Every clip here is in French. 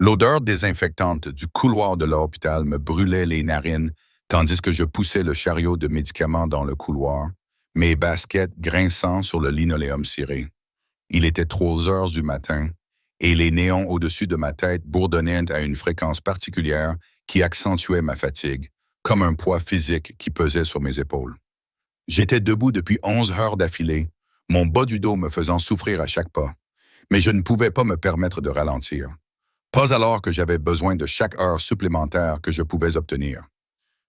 L'odeur désinfectante du couloir de l'hôpital me brûlait les narines tandis que je poussais le chariot de médicaments dans le couloir, mes baskets grinçant sur le linoléum ciré. Il était 3 heures du matin et les néons au-dessus de ma tête bourdonnaient à une fréquence particulière qui accentuait ma fatigue, comme un poids physique qui pesait sur mes épaules. J'étais debout depuis 11 heures d'affilée, mon bas du dos me faisant souffrir à chaque pas, mais je ne pouvais pas me permettre de ralentir. Pas alors que j'avais besoin de chaque heure supplémentaire que je pouvais obtenir.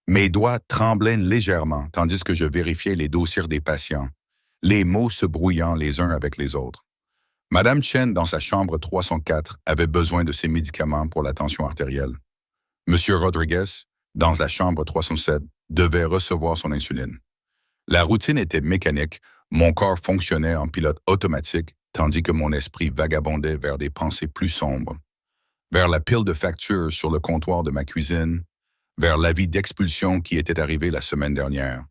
Mes doigts tremblaient légèrement tandis que je vérifiais les dossiers des patients, les mots se brouillant les uns avec les autres. Madame Chen, dans sa chambre 304, avait besoin de ses médicaments pour la tension artérielle. Monsieur Rodriguez, dans la chambre 307, devait recevoir son insuline. La routine était mécanique, mon corps fonctionnait en pilote automatique, tandis que mon esprit vagabondait vers des pensées plus sombres, vers la pile de factures sur le comptoir de ma cuisine, vers l'avis d'expulsion qui était arrivé la semaine dernière,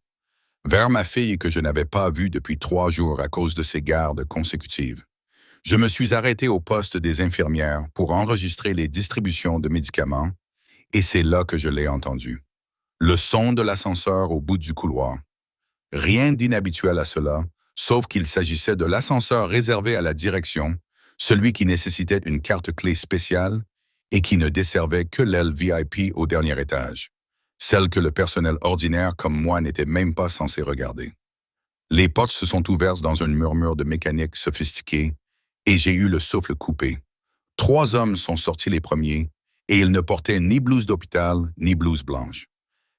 vers ma fille que je n'avais pas vue depuis 3 jours à cause de ses gardes consécutives. Je me suis arrêté au poste des infirmières pour enregistrer les distributions de médicaments, et c'est là que je l'ai entendu. Le son de l'ascenseur au bout du couloir. Rien d'inhabituel à cela, sauf qu'il s'agissait de l'ascenseur réservé à la direction, celui qui nécessitait une carte clé spéciale et qui ne desservait que l'aile VIP au dernier étage, celle que le personnel ordinaire comme moi n'était même pas censé regarder. Les portes se sont ouvertes dans un murmure de mécanique sophistiquée et j'ai eu le souffle coupé. 3 hommes sont sortis les premiers et ils ne portaient ni blouse d'hôpital ni blouse blanche.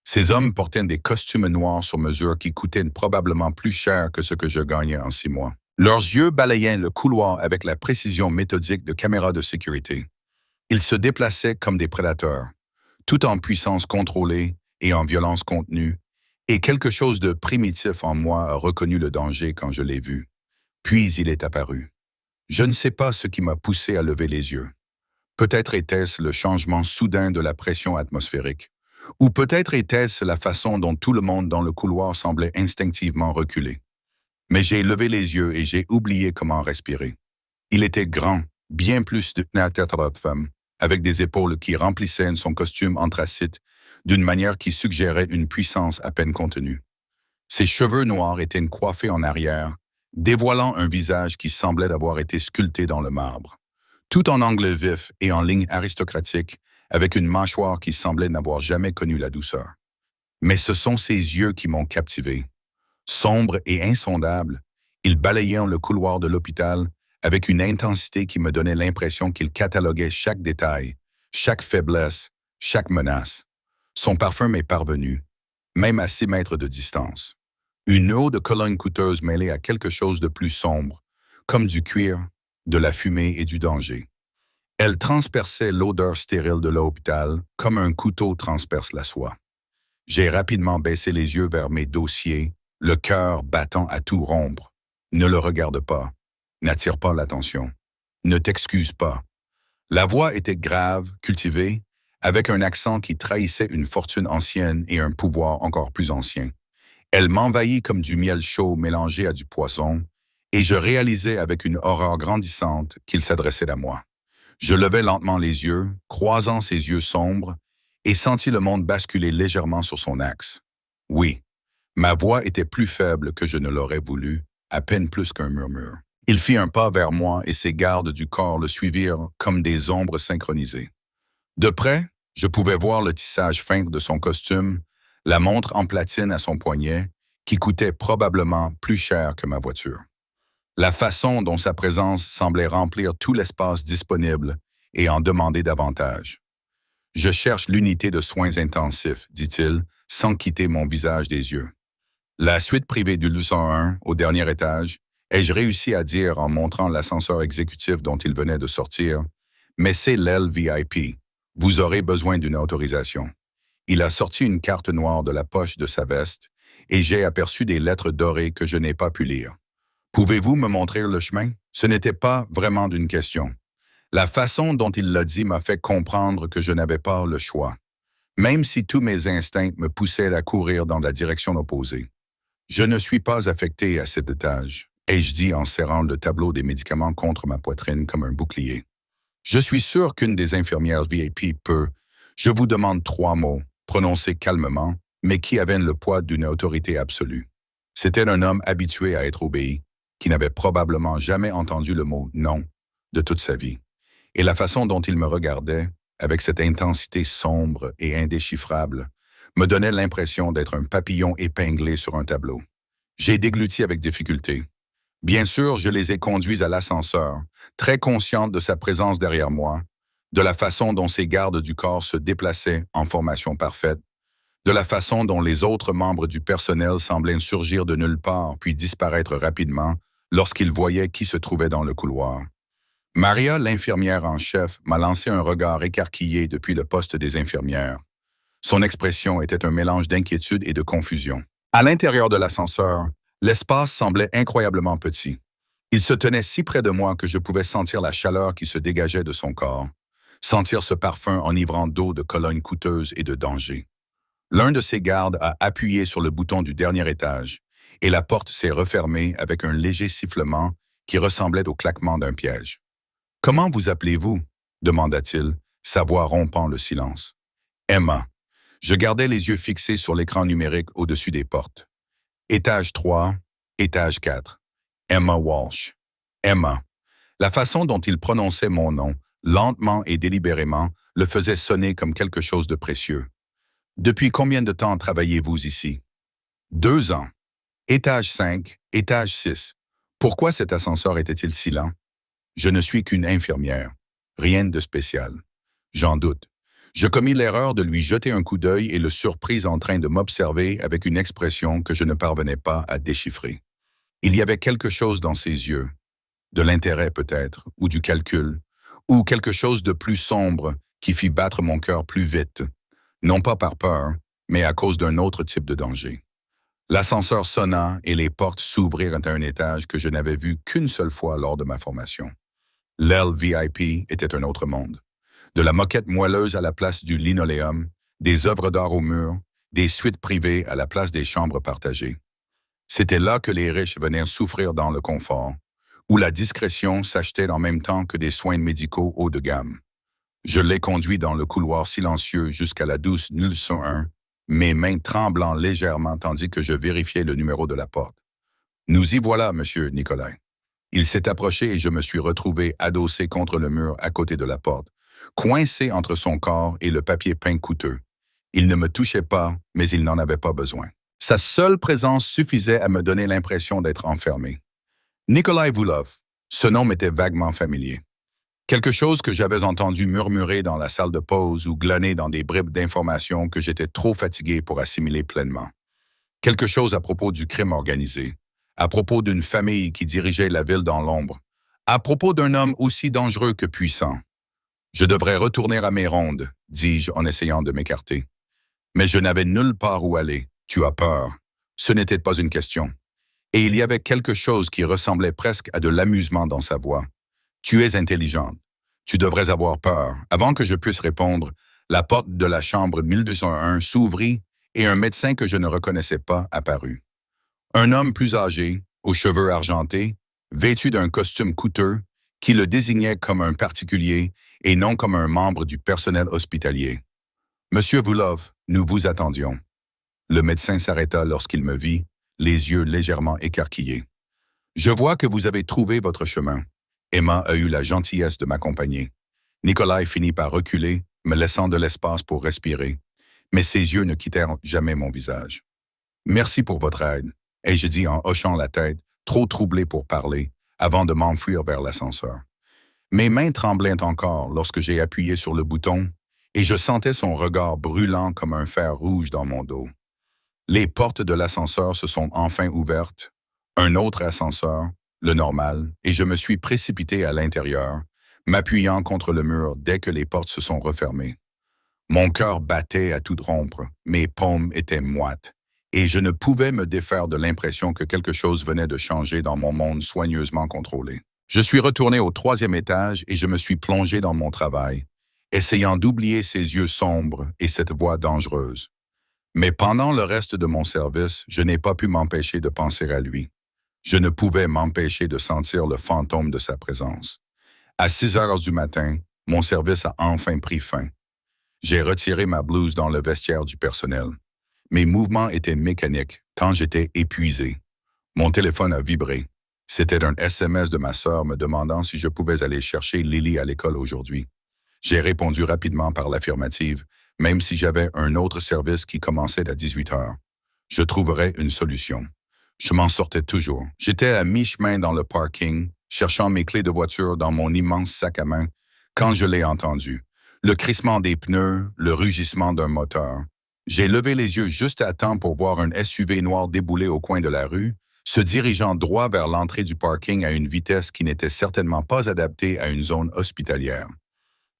Ces hommes portaient des costumes noirs sur mesure qui coûtaient probablement plus cher que ce que je gagnais en 6 mois. Leurs yeux balayaient le couloir avec la précision méthodique de caméras de sécurité. Ils se déplaçaient comme des prédateurs, tout en puissance contrôlée et en violence contenue, et quelque chose de primitif en moi a reconnu le danger quand je l'ai vu. Puis il est apparu. Je ne sais pas ce qui m'a poussé à lever les yeux. Peut-être était-ce le changement soudain de la pression atmosphérique, ou peut-être était-ce la façon dont tout le monde dans le couloir semblait instinctivement reculer. Mais j'ai levé les yeux et j'ai oublié comment respirer. Il était grand, bien plus qu'une femme, avec des épaules qui remplissaient son costume anthracite d'une manière qui suggérait une puissance à peine contenue. Ses cheveux noirs étaient coiffés en arrière, dévoilant un visage qui semblait avoir été sculpté dans le marbre, tout en angle vif et en ligne aristocratique, avec une mâchoire qui semblait n'avoir jamais connu la douceur. Mais ce sont ses yeux qui m'ont captivé. Sombres et insondables, ils balayaient le couloir de l'hôpital avec une intensité qui me donnait l'impression qu'il cataloguait chaque détail, chaque faiblesse, chaque menace. Son parfum m'est parvenu, même à 6 mètres de distance. Une eau de cologne coûteuse mêlée à quelque chose de plus sombre, comme du cuir, de la fumée et du danger. Elle transperçait l'odeur stérile de l'hôpital comme un couteau transperce la soie. J'ai rapidement baissé les yeux vers mes dossiers, le cœur battant à tout rompre. Ne le regarde pas. N'attire pas l'attention. Ne t'excuse pas. La voix était grave, cultivée, avec un accent qui trahissait une fortune ancienne et un pouvoir encore plus ancien. Elle m'envahit comme du miel chaud mélangé à du poisson, et je réalisais avec une horreur grandissante qu'il s'adressait à moi. Je levai lentement les yeux, croisant ses yeux sombres, et sentis le monde basculer légèrement sur son axe. Oui, ma voix était plus faible que je ne l'aurais voulu, à peine plus qu'un murmure. Il fit un pas vers moi et ses gardes du corps le suivirent comme des ombres synchronisées. De près, je pouvais voir le tissage fin de son costume, la montre en platine à son poignet, qui coûtait probablement plus cher que ma voiture. La façon dont sa présence semblait remplir tout l'espace disponible et en demander davantage. « Je cherche l'unité de soins intensifs, dit-il, sans quitter mon visage des yeux. La suite privée du 101, au dernier étage, ai-je réussi à dire en montrant l'ascenseur exécutif dont il venait de sortir, mais c'est l'aile VIP. Vous aurez besoin d'une autorisation. Il a sorti une carte noire de la poche de sa veste et j'ai aperçu des lettres dorées que je n'ai pas pu lire. Pouvez-vous me montrer le chemin? Ce n'était pas vraiment d'une question. La façon dont il l'a dit m'a fait comprendre que je n'avais pas le choix, même si tous mes instincts me poussaient à courir dans la direction opposée. Je ne suis pas affecté à cet étage, ai-je dit en serrant le tableau des médicaments contre ma poitrine comme un bouclier. Je suis sûr qu'une des infirmières VIP peut, je vous demande 3 mots, prononcés calmement, mais qui avaient le poids d'une autorité absolue. C'était un homme habitué à être obéi, qui n'avait probablement jamais entendu le mot non de toute sa vie. Et la façon dont il me regardait, avec cette intensité sombre et indéchiffrable, me donnait l'impression d'être un papillon épinglé sur un tableau. J'ai dégluti avec difficulté. Bien sûr, je les ai conduits à l'ascenseur, très consciente de sa présence derrière moi, de la façon dont ses gardes du corps se déplaçaient en formation parfaite, de la façon dont les autres membres du personnel semblaient surgir de nulle part puis disparaître rapidement lorsqu'ils voyaient qui se trouvait dans le couloir. Maria, l'infirmière en chef, m'a lancé un regard écarquillé depuis le poste des infirmières. Son expression était un mélange d'inquiétude et de confusion. À l'intérieur de l'ascenseur, l'espace semblait incroyablement petit. Il se tenait si près de moi que je pouvais sentir la chaleur qui se dégageait de son corps, sentir ce parfum enivrant d'eau de Cologne coûteuse et de danger. L'un de ses gardes a appuyé sur le bouton du dernier étage, et la porte s'est refermée avec un léger sifflement qui ressemblait au claquement d'un piège. « Comment vous appelez-vous » demanda-t-il, sa voix rompant le silence. « Emma. » Je gardais les yeux fixés sur l'écran numérique au-dessus des portes. Étage 3, étage 4. Emma Walsh. Emma. La façon dont il prononçait mon nom, lentement et délibérément, le faisait sonner comme quelque chose de précieux. Depuis combien de temps travaillez-vous ici? 2 ans. Étage 5, étage 6. Pourquoi cet ascenseur était-il si lent? Je ne suis qu'une infirmière. Rien de spécial. J'en doute. Je commis l'erreur de lui jeter un coup d'œil et le surpris en train de m'observer avec une expression que je ne parvenais pas à déchiffrer. Il y avait quelque chose dans ses yeux, de l'intérêt peut-être, ou du calcul, ou quelque chose de plus sombre qui fit battre mon cœur plus vite, non pas par peur, mais à cause d'un autre type de danger. L'ascenseur sonna et les portes s'ouvrirent à un étage que je n'avais vu qu'une seule fois lors de ma formation. L'aile VIP était un autre monde. De la moquette moelleuse à la place du linoléum, des œuvres d'art au mur, des suites privées à la place des chambres partagées. C'était là que les riches venaient souffrir dans le confort, où la discrétion s'achetait en même temps que des soins médicaux haut de gamme. Je l'ai conduit dans le couloir silencieux jusqu'à la douce 901, mes mains tremblant légèrement tandis que je vérifiais le numéro de la porte. « Nous y voilà, monsieur Nicolai. » Il s'est approché et je me suis retrouvé adossé contre le mur à côté de la porte, coincé entre son corps et le papier peint coûteux. Il ne me touchait pas, mais il n'en avait pas besoin. Sa seule présence suffisait à me donner l'impression d'être enfermé. Nikolai Voulov, ce nom m'était vaguement familier. Quelque chose que j'avais entendu murmurer dans la salle de pause ou glaner dans des bribes d'informations que j'étais trop fatigué pour assimiler pleinement. Quelque chose à propos du crime organisé, à propos d'une famille qui dirigeait la ville dans l'ombre, à propos d'un homme aussi dangereux que puissant. Je devrais retourner à mes rondes, dis-je en essayant de m'écarter. Mais je n'avais nulle part où aller. Tu as peur. Ce n'était pas une question. Et il y avait quelque chose qui ressemblait presque à de l'amusement dans sa voix. Tu es intelligente. Tu devrais avoir peur. Avant que je puisse répondre, la porte de la chambre 1201 s'ouvrit et un médecin que je ne reconnaissais pas apparut. Un homme plus âgé, aux cheveux argentés, vêtu d'un costume coûteux, qui le désignait comme un particulier et non comme un membre du personnel hospitalier. « Monsieur Voulov, nous vous attendions. » Le médecin s'arrêta lorsqu'il me vit, les yeux légèrement écarquillés. « Je vois que vous avez trouvé votre chemin. » Emma a eu la gentillesse de m'accompagner. Nikolai finit par reculer, me laissant de l'espace pour respirer, mais ses yeux ne quittèrent jamais mon visage. « Merci pour votre aide, » ai-je dit en hochant la tête, trop troublé pour parler, avant de m'enfuir vers l'ascenseur. Mes mains tremblaient encore lorsque j'ai appuyé sur le bouton et je sentais son regard brûlant comme un fer rouge dans mon dos. Les portes de l'ascenseur se sont enfin ouvertes, un autre ascenseur, le normal, et je me suis précipité à l'intérieur, m'appuyant contre le mur dès que les portes se sont refermées. Mon cœur battait à tout rompre, mes paumes étaient moites, et je ne pouvais me défaire de l'impression que quelque chose venait de changer dans mon monde soigneusement contrôlé. Je suis retourné au 3e étage et je me suis plongé dans mon travail, essayant d'oublier ses yeux sombres et cette voix dangereuse. Mais pendant le reste de mon service, je n'ai pas pu m'empêcher de penser à lui. Je ne pouvais m'empêcher de sentir le fantôme de sa présence. À 6 heures du matin, Mon service a enfin pris fin. J'ai retiré ma blouse dans le vestiaire du personnel. Mes mouvements étaient mécaniques, tant j'étais épuisé. Mon téléphone a vibré. C'était un SMS de ma sœur me demandant si je pouvais aller chercher Lily à l'école aujourd'hui. J'ai répondu rapidement par l'affirmative, même si j'avais un autre service qui commençait à 18 heures. Je trouverais une solution. Je m'en sortais toujours. J'étais à mi-chemin dans le parking, cherchant mes clés de voiture dans mon immense sac à main, quand je l'ai entendu. Le crissement des pneus, le rugissement d'un moteur. J'ai levé les yeux juste à temps pour voir un SUV noir débouler au coin de la rue, se dirigeant droit vers l'entrée du parking à une vitesse qui n'était certainement pas adaptée à une zone hospitalière.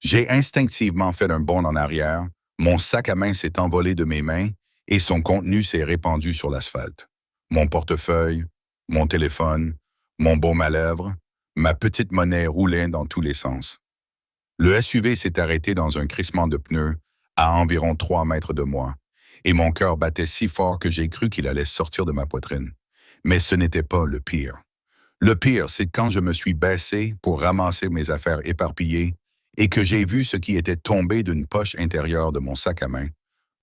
J'ai instinctivement fait un bond en arrière, mon sac à main s'est envolé de mes mains et son contenu s'est répandu sur l'asphalte. Mon portefeuille, mon téléphone, mon baume à lèvres, ma petite monnaie roulait dans tous les sens. Le SUV s'est arrêté dans un crissement de pneus à environ 3 mètres de moi, et mon cœur battait si fort que j'ai cru qu'il allait sortir de ma poitrine. Mais ce n'était pas le pire. Le pire, c'est quand je me suis baissé pour ramasser mes affaires éparpillées et que j'ai vu ce qui était tombé d'une poche intérieure de mon sac à main,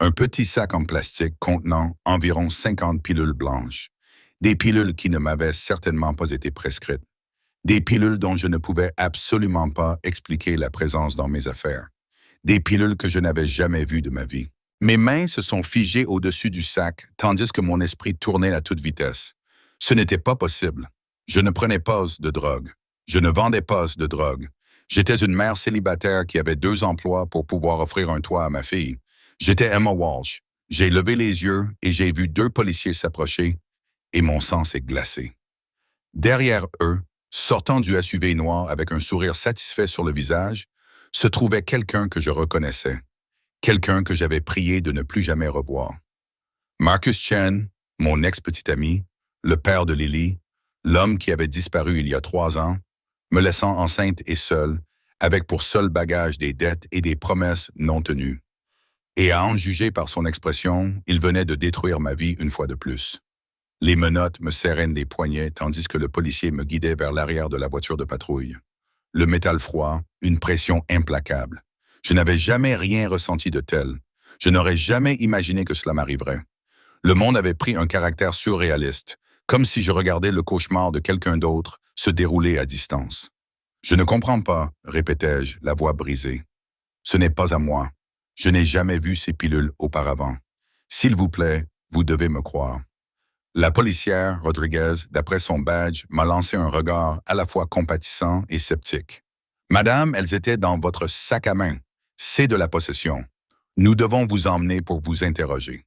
un petit sac en plastique contenant environ 50 pilules blanches, des pilules qui ne m'avaient certainement pas été prescrites, des pilules dont je ne pouvais absolument pas expliquer la présence dans mes affaires, des pilules que je n'avais jamais vues de ma vie. Mes mains se sont figées au-dessus du sac, tandis que mon esprit tournait à toute vitesse. Ce n'était pas possible. Je ne prenais pas de drogue. Je ne vendais pas de drogue. J'étais une mère célibataire qui avait 2 emplois pour pouvoir offrir un toit à ma fille. J'étais Emma Walsh. J'ai levé les yeux et j'ai vu 2 policiers s'approcher et mon sang s'est glacé. Derrière eux, sortant du SUV noir avec un sourire satisfait sur le visage, se trouvait quelqu'un que je reconnaissais, quelqu'un que j'avais prié de ne plus jamais revoir. Marcus Chen, mon ex-petit ami, le père de Lily, l'homme qui avait disparu il y a 3 ans, me laissant enceinte et seule, avec pour seul bagage des dettes et des promesses non tenues. Et à en juger par son expression, il venait de détruire ma vie une fois de plus. Les menottes me serraient des poignets tandis que le policier me guidait vers l'arrière de la voiture de patrouille. Le métal froid, une pression implacable. Je n'avais jamais rien ressenti de tel. Je n'aurais jamais imaginé que cela m'arriverait. Le monde avait pris un caractère surréaliste, comme si je regardais le cauchemar de quelqu'un d'autre se dérouler à distance. « Je ne comprends pas », répétai-je, la voix brisée. « Ce n'est pas à moi. Je n'ai jamais vu ces pilules auparavant. S'il vous plaît, vous devez me croire. » La policière, Rodriguez, d'après son badge, m'a lancé un regard à la fois compatissant et sceptique. « Madame, elles étaient dans votre sac à main. C'est de la possession. Nous devons vous emmener pour vous interroger. »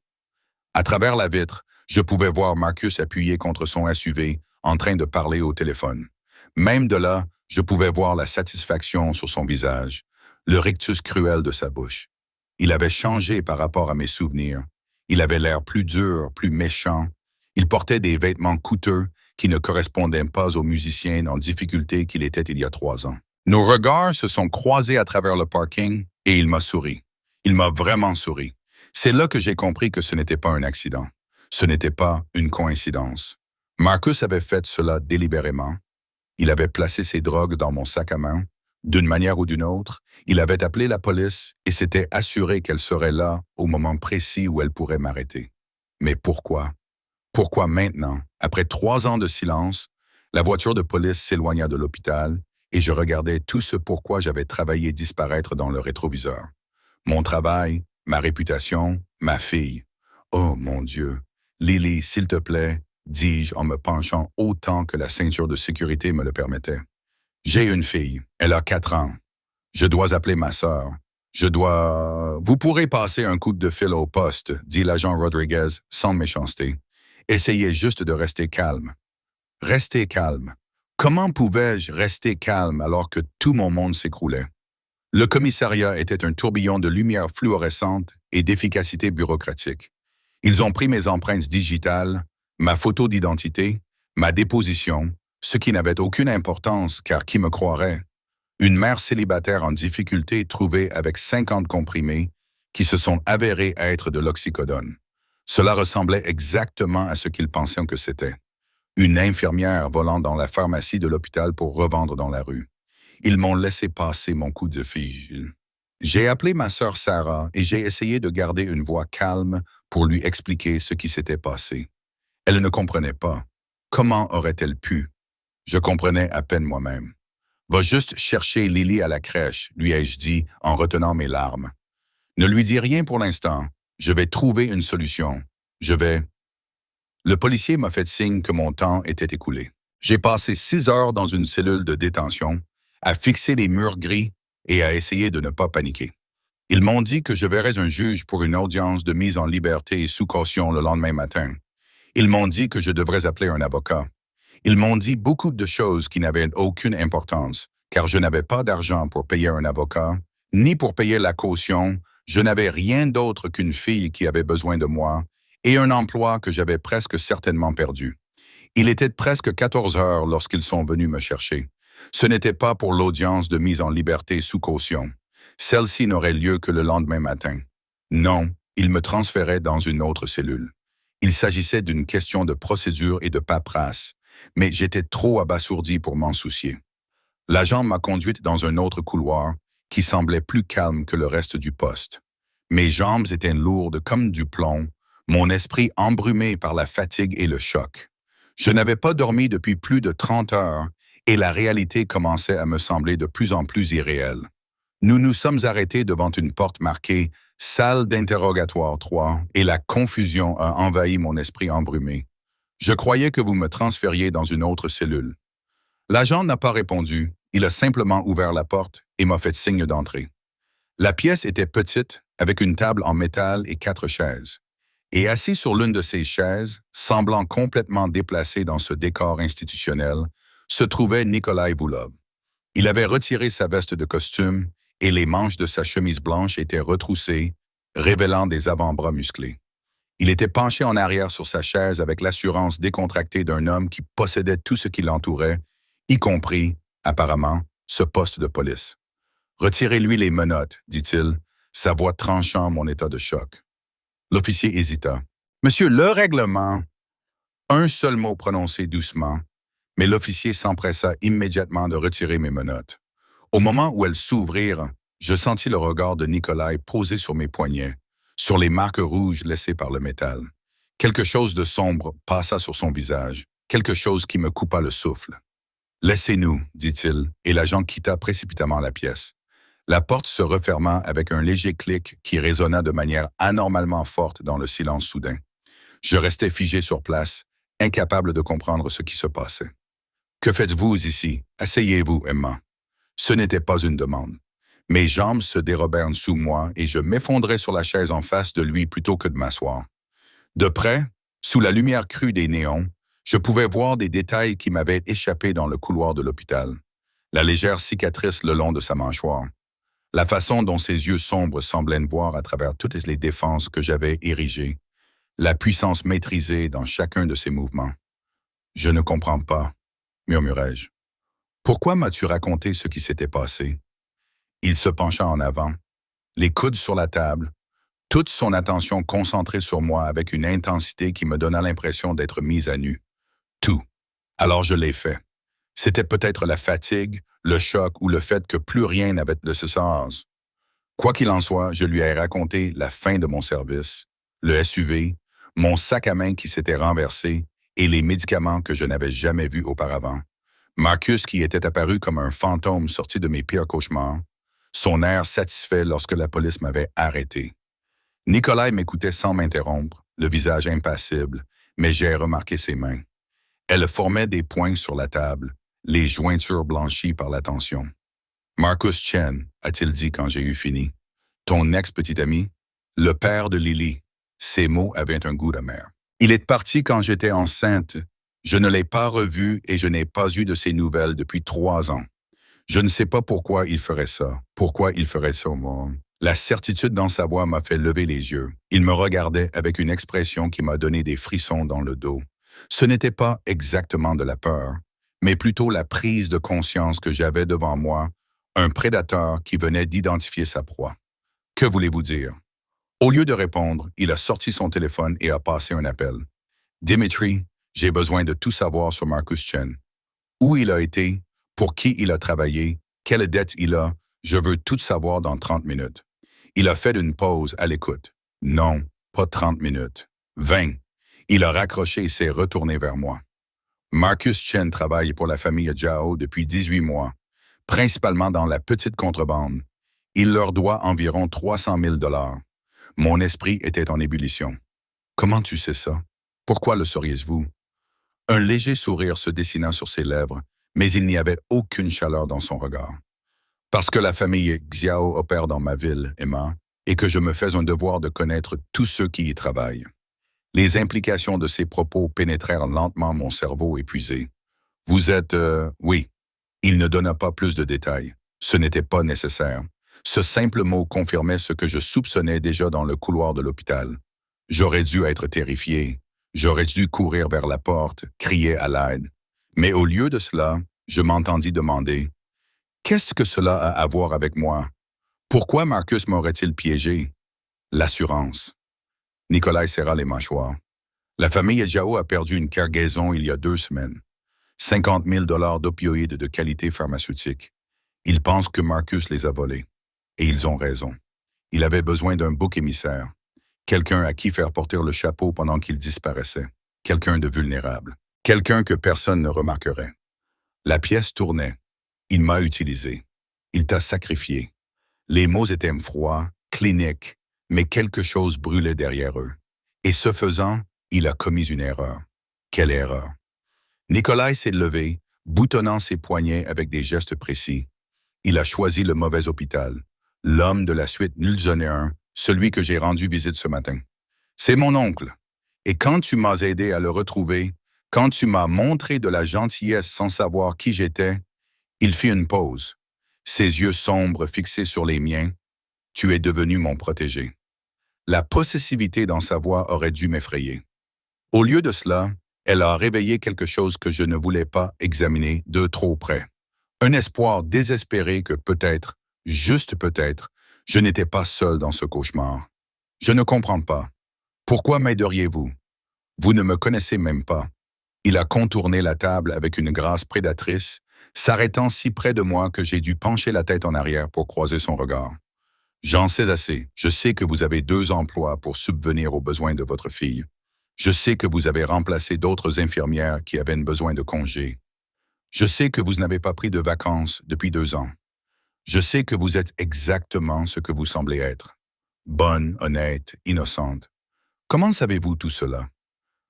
À travers la vitre, je pouvais voir Marcus appuyé contre son SUV, en train de parler au téléphone. Même de là, je pouvais voir la satisfaction sur son visage, le rictus cruel de sa bouche. Il avait changé par rapport à mes souvenirs. Il avait l'air plus dur, plus méchant. Il portait des vêtements coûteux qui ne correspondaient pas au musicien en difficulté qu'il était il y a 3 ans. Nos regards se sont croisés à travers le parking et il m'a souri. Il m'a vraiment souri. C'est là que j'ai compris que ce n'était pas un accident. Ce n'était pas une coïncidence. Marcus avait fait cela délibérément. Il avait placé ses drogues dans mon sac à main. D'une manière ou d'une autre, il avait appelé la police et s'était assuré qu'elle serait là au moment précis où elle pourrait m'arrêter. Mais pourquoi? Pourquoi maintenant, après 3 ans de silence, la voiture de police s'éloigna de l'hôpital et je regardais tout ce pourquoi j'avais travaillé disparaître dans le rétroviseur. Mon travail, ma réputation, ma fille. Oh mon Dieu! Lily, s'il te plaît, dis-je en me penchant autant que la ceinture de sécurité me le permettait. J'ai une fille, elle a 4 ans. Je dois appeler ma sœur. Vous pourrez passer un coup de fil au poste, dit l'agent Rodriguez sans méchanceté. Essayez juste de rester calme. Rester calme. Comment pouvais-je rester calme alors que tout mon monde s'écroulait? Le commissariat était un tourbillon de lumière fluorescente et d'efficacité bureaucratique. Ils ont pris mes empreintes digitales, ma photo d'identité, ma déposition, ce qui n'avait aucune importance car qui me croirait? Une mère célibataire en difficulté trouvée avec 50 comprimés qui se sont avérés être de l'oxycodone. Cela ressemblait exactement à ce qu'ils pensaient que c'était. Une infirmière volant dans la pharmacie de l'hôpital pour revendre dans la rue. Ils m'ont laissé passer mon coup de fil. J'ai appelé ma sœur Sarah et j'ai essayé de garder une voix calme pour lui expliquer ce qui s'était passé. Elle ne comprenait pas. Comment aurait-elle pu? Je comprenais à peine moi-même. Va juste chercher Lily à la crèche, lui ai-je dit en retenant mes larmes. Ne lui dis rien pour l'instant. Je vais trouver une solution. Je vais... Le policier m'a fait signe que mon temps était écoulé. J'ai passé 6 heures dans une cellule de détention, à fixer les murs gris et à essayer de ne pas paniquer. Ils m'ont dit que je verrais un juge pour une audience de mise en liberté et sous caution le lendemain matin. Ils m'ont dit que je devrais appeler un avocat. Ils m'ont dit beaucoup de choses qui n'avaient aucune importance, car je n'avais pas d'argent pour payer un avocat, ni pour payer la caution. Je n'avais rien d'autre qu'une fille qui avait besoin de moi et un emploi que j'avais presque certainement perdu. Il était presque 14 heures lorsqu'ils sont venus me chercher. Ce n'était pas pour l'audience de mise en liberté sous caution. Celle-ci n'aurait lieu que le lendemain matin. Non, ils me transféraient dans une autre cellule. Il s'agissait d'une question de procédure et de paperasse, mais j'étais trop abasourdi pour m'en soucier. L'agent m'a conduite dans un autre couloir qui semblait plus calme que le reste du poste. Mes jambes étaient lourdes comme du plomb, mon esprit embrumé par la fatigue et le choc. Je n'avais pas dormi depuis plus de 30 heures et la réalité commençait à me sembler de plus en plus irréelle. Nous nous sommes arrêtés devant une porte marquée « Salle d'interrogatoire 3 » et la confusion a envahi mon esprit embrumé. Je croyais que vous me transfériez dans une autre cellule. L'agent n'a pas répondu, il a simplement ouvert la porte et m'a fait signe d'entrer. La pièce était petite, avec une table en métal et 4 chaises. Et assis sur l'une de ces chaises, semblant complètement déplacé dans ce décor institutionnel, se trouvait Nikolai Voulov. Il avait retiré sa veste de costume et les manches de sa chemise blanche étaient retroussées, révélant des avant-bras musclés. Il était penché en arrière sur sa chaise avec l'assurance décontractée d'un homme qui possédait tout ce qui l'entourait, y compris, apparemment, ce poste de police. « Retirez-lui les menottes, dit-il, sa voix tranchant mon état de choc. L'officier hésita. « Monsieur, le règlement... » Un seul mot prononcé doucement, mais l'officier s'empressa immédiatement de retirer mes menottes. Au moment où elles s'ouvrirent, je sentis le regard de Nikolai posé sur mes poignets, sur les marques rouges laissées par le métal. Quelque chose de sombre passa sur son visage, quelque chose qui me coupa le souffle. « Laissez-nous, dit-il, et l'agent quitta précipitamment la pièce. La porte se referma avec un léger clic qui résonna de manière anormalement forte dans le silence soudain. Je restais figé sur place, incapable de comprendre ce qui se passait. « Que faites-vous ici? Asseyez-vous, Emma. » Ce n'était pas une demande. Mes jambes se dérobèrent sous moi et je m'effondrais sur la chaise en face de lui plutôt que de m'asseoir. De près, sous la lumière crue des néons, je pouvais voir des détails qui m'avaient échappé dans le couloir de l'hôpital. La légère cicatrice le long de sa mâchoire. La façon dont ses yeux sombres semblaient voir à travers toutes les défenses que j'avais érigées. La puissance maîtrisée dans chacun de ses mouvements. « Je ne comprends pas, » murmurai-je. « Pourquoi m'as-tu raconté ce qui s'était passé? » Il se pencha en avant, les coudes sur la table, toute son attention concentrée sur moi avec une intensité qui me donna l'impression d'être mise à nu. Tout. Alors je l'ai fait. C'était peut-être la fatigue, le choc ou le fait que plus rien n'avait de ce sens. Quoi qu'il en soit, je lui ai raconté la fin de mon service, le SUV, mon sac à main qui s'était renversé et les médicaments que je n'avais jamais vus auparavant. Marcus qui était apparu comme un fantôme sorti de mes pires cauchemars, son air satisfait lorsque la police m'avait arrêté. Nikolai m'écoutait sans m'interrompre, le visage impassible, mais j'ai remarqué ses mains. Elles formaient des points sur la table, les jointures blanchies par la tension. « Marcus Chen, a-t-il dit quand j'ai eu fini. Ton ex-petit ami, le père de Lily. » Ces mots avaient un goût amer. « Il est parti quand j'étais enceinte. Je ne l'ai pas revu et je n'ai pas eu de ses nouvelles depuis 3 ans. Je ne sais pas pourquoi il ferait ça. Pourquoi il ferait ça, moi. » La certitude dans sa voix m'a fait lever les yeux. Il me regardait avec une expression qui m'a donné des frissons dans le dos. Ce n'était pas exactement de la peur, mais plutôt la prise de conscience que j'avais devant moi, un prédateur qui venait d'identifier sa proie. Que voulez-vous dire? Au lieu de répondre, il a sorti son téléphone et a passé un appel. « Dimitri, j'ai besoin de tout savoir sur Marcus Chen. Où il a été, pour qui il a travaillé, Quelle dette il a? Je veux tout savoir dans 30 minutes. Il a fait une pause à l'écoute. Non, pas 30 minutes. 20. Il a raccroché et s'est retourné vers moi. Marcus Chen travaille pour la famille Zhao depuis 18 mois, principalement dans la petite contrebande. Il leur doit environ 300 000 $. Mon esprit était en ébullition. Comment tu sais ça? Pourquoi le sauriez-vous? Un léger sourire se dessina sur ses lèvres, mais il n'y avait aucune chaleur dans son regard. Parce que la famille Xiao opère dans ma ville, Emma, et que je me fais un devoir de connaître tous ceux qui y travaillent. Les implications de ces propos pénétrèrent lentement mon cerveau épuisé. Vous êtes... oui. Il ne donna pas plus de détails. Ce n'était pas nécessaire. Ce simple mot confirmait ce que je soupçonnais déjà dans le couloir de l'hôpital. J'aurais dû être terrifié. J'aurais dû courir vers la porte, crier à l'aide. Mais au lieu de cela, je m'entendis demander « Qu'est-ce que cela a à voir avec moi? Pourquoi Marcus m'aurait-il piégé? » L'assurance. Nicolas serra les mâchoires. La famille Zhao a perdu une cargaison il y a 2 semaines. 50 000 $ d'opioïdes de qualité pharmaceutique. Ils pensent que Marcus les a volés. Et ils ont raison. Il avait besoin d'un bouc émissaire. Quelqu'un à qui faire porter le chapeau pendant qu'il disparaissait. Quelqu'un de vulnérable. Quelqu'un que personne ne remarquerait. La pièce tournait. Il m'a utilisé. Il t'a sacrifié. Les mots étaient froids, cliniques, mais quelque chose brûlait derrière eux. Et ce faisant, il a commis une erreur. Quelle erreur? Nicolas s'est levé, boutonnant ses poignets avec des gestes précis. Il a choisi le mauvais hôpital. L'homme de la suite 001, celui que j'ai rendu visite ce matin. C'est mon oncle. Et quand tu m'as aidé à le retrouver, quand tu m'as montré de la gentillesse sans savoir qui j'étais, il fit une pause. Ses yeux sombres fixés sur les miens. Tu es devenu mon protégé. La possessivité dans sa voix aurait dû m'effrayer. Au lieu de cela, elle a réveillé quelque chose que je ne voulais pas examiner de trop près. Un espoir désespéré que peut-être, juste peut-être, je n'étais pas seul dans ce cauchemar. Je ne comprends pas. Pourquoi m'aideriez-vous? Vous ne me connaissez même pas. Il a contourné la table avec une grâce prédatrice, s'arrêtant si près de moi que j'ai dû pencher la tête en arrière pour croiser son regard. J'en sais assez. Je sais que vous avez 2 emplois pour subvenir aux besoins de votre fille. Je sais que vous avez remplacé d'autres infirmières qui avaient besoin de congés. Je sais que vous n'avez pas pris de vacances depuis 2 ans. Je sais que vous êtes exactement ce que vous semblez être. Bonne, honnête, innocente. Comment savez-vous tout cela?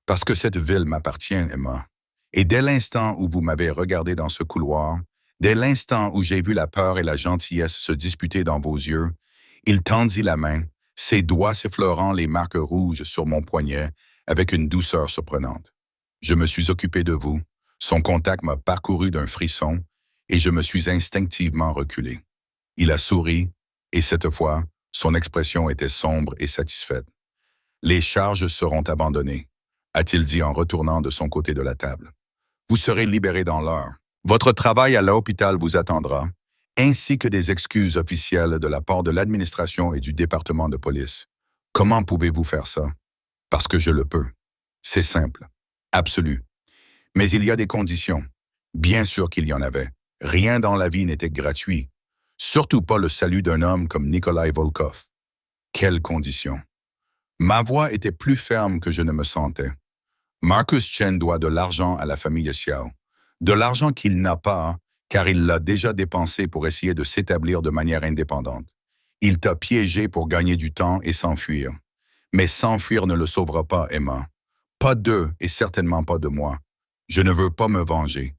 Parce que cette ville m'appartient, Emma. Et dès l'instant où vous m'avez regardé dans ce couloir, dès l'instant où j'ai vu la peur et la gentillesse se disputer dans vos yeux, il tendit la main, ses doigts s'effleurant les marques rouges sur mon poignet avec une douceur surprenante. Je me suis occupé de vous, son contact m'a parcouru d'un frisson et je me suis instinctivement reculé. Il a souri et cette fois, son expression était sombre et satisfaite. Les charges seront abandonnées, a-t-il dit en retournant de son côté de la table. Vous serez libéré dans l'heure. Votre travail à l'hôpital vous attendra, ainsi que des excuses officielles de la part de l'administration et du département de police. Comment pouvez-vous faire ça? Parce que je le peux. C'est simple, absolu. Mais il y a des conditions. Bien sûr qu'il y en avait. Rien dans la vie n'était gratuit. Surtout pas le salut d'un homme comme Nikolai Volkov. Quelles conditions? Ma voix était plus ferme que je ne me sentais. Marcus Chen doit de l'argent à la famille Xiao. De l'argent qu'il n'a pas, car il l'a déjà dépensé pour essayer de s'établir de manière indépendante. Il t'a piégé pour gagner du temps et s'enfuir. Mais s'enfuir ne le sauvera pas, Emma. Pas d'eux et certainement pas de moi. Je ne veux pas me venger.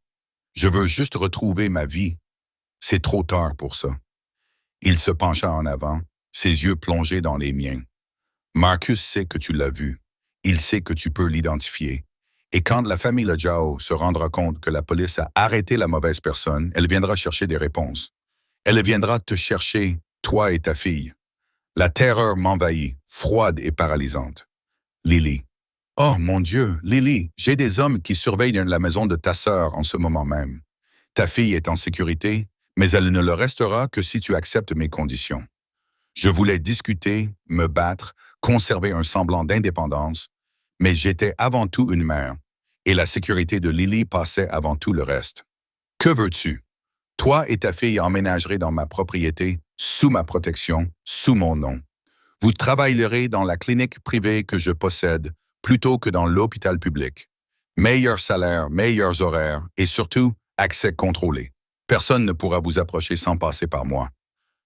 Je veux juste retrouver ma vie. C'est trop tard pour ça. Il se pencha en avant, ses yeux plongés dans les miens. Marcus sait que tu l'as vu. Il sait que tu peux l'identifier. Et quand la famille Zhao se rendra compte que la police a arrêté la mauvaise personne, elle viendra chercher des réponses. Elle viendra te chercher, toi et ta fille. La terreur m'envahit, froide et paralysante. Lily. Oh mon Dieu, Lily, j'ai des hommes qui surveillent la maison de ta sœur en ce moment même. Ta fille est en sécurité, mais elle ne le restera que si tu acceptes mes conditions. Je voulais discuter, me battre, conserver un semblant d'indépendance, mais j'étais avant tout une mère, et la sécurité de Lily passait avant tout le reste. Que veux-tu? Toi et ta fille emménagerez dans ma propriété, sous ma protection, sous mon nom. Vous travaillerez dans la clinique privée que je possède plutôt que dans l'hôpital public. Meilleur salaire, meilleurs horaires et surtout, accès contrôlé. Personne ne pourra vous approcher sans passer par moi.